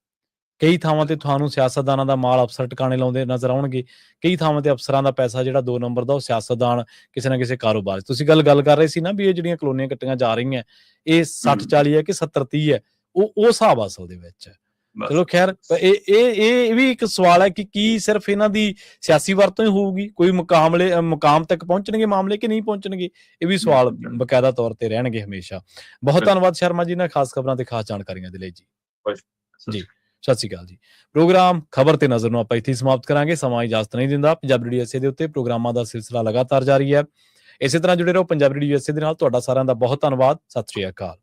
ਕਈ ਥਾਵਾਂ ਤੇ ਤੁਹਾਨੂੰ ਸਿਆਸਤਦਾਨਾਂ ਦਾ ਮਾਲ ਅਫਸਰ ਟਿਕਾਣੇ ਲਾਉਂਦੇ ਨਜ਼ਰ ਆਉਣਗੇ, ਕਈ ਥਾਵਾਂ ਤੇ ਅਫਸਰਾਂ ਦਾ ਪੈਸਾ ਜਿਹੜਾ 2 ਨੰਬਰ ਦਾ ਉਹ ਸਿਆਸਤਦਾਨ ਕਿਸੇ ਨਾ ਕਿਸੇ ਕਾਰੋਬਾਰ 'ਚ। ਤੁਸੀਂ ਗੱਲ ਕਰ ਰਹੇ ਸੀ ਨਾ ਵੀ ਇਹ ਜਿਹੜੀਆਂ ਕਲੋਨੀਆਂ ਕੱਟੀਆਂ ਜਾ ਰਹੀਆਂ, ਇਹ 60-40 ਹੈ ਕਿ 70-30 ਹੈ, ਉਹ ਹਿਸਾਬ ਅਸਲ ਦੇ ਵਿੱਚ ਹੈ। ਚਲੋ ਖੈਰ, ਇਹ ਵੀ ਇੱਕ ਸਵਾਲ ਹੈ ਕਿ ਕੀ ਸਿਰਫ ਇਹਨਾਂ ਦੀ ਸਿਆਸੀ ਵਰਤੋਂ ਹੀ ਹੋਊਗੀ, ਕੋਈ ਮੁਕਾਮ ਤੱਕ ਪਹੁੰਚਣਗੇ ਮਾਮਲੇ ਕਿ ਨਹੀਂ ਪਹੁੰਚਣਗੇ, ਇਹ ਵੀ ਸਵਾਲ ਬਕਾਇਦਾ ਤੌਰ ਤੇ ਰਹਿਣਗੇ ਹਮੇਸ਼ਾ। ਬਹੁਤ ਧੰਨਵਾਦ ਸ਼ਰਮਾ ਜੀ ਨਾਲ ਖਾਸ ਖਬਰਾਂ ਤੇ ਖਾਸ ਜਾਣਕਾਰੀਆਂ ਦੇ ਲਈ ਜੀ। ਸਤਿ ਸ਼੍ਰੀ ਅਕਾਲ ਜੀ। ਪ੍ਰੋਗਰਾਮ ਖਬਰ ਤੇ ਨਜ਼ਰ ਨੂੰ ਆਪਾਂ ਇੱਥੇ ਸਮਾਪਤ ਕਰਾਂਗੇ, ਸਮਾਂ ਇਜਾਜ਼ਤ ਨਹੀਂ ਦਿੰਦਾ। ਪੰਜਾਬੀ USA ਦੇ ਉੱਤੇ ਪ੍ਰੋਗਰਾਮਾਂ ਦਾ ਸਿਲਸਿਲਾ ਲਗਾਤਾਰ ਜਾਰੀ ਹੈ। ਇਸੇ ਤਰ੍ਹਾਂ ਜੁੜੇ ਰਹੋ ਪੰਜਾਬੀ USA ਦੇ ਨਾਲ। ਤੁਹਾਡਾ ਸਾਰਿਆਂ ਦਾ ਬਹੁਤ ਧੰਨਵਾਦ। ਸਤਿ ਸ਼੍ਰੀ ਅਕਾਲ।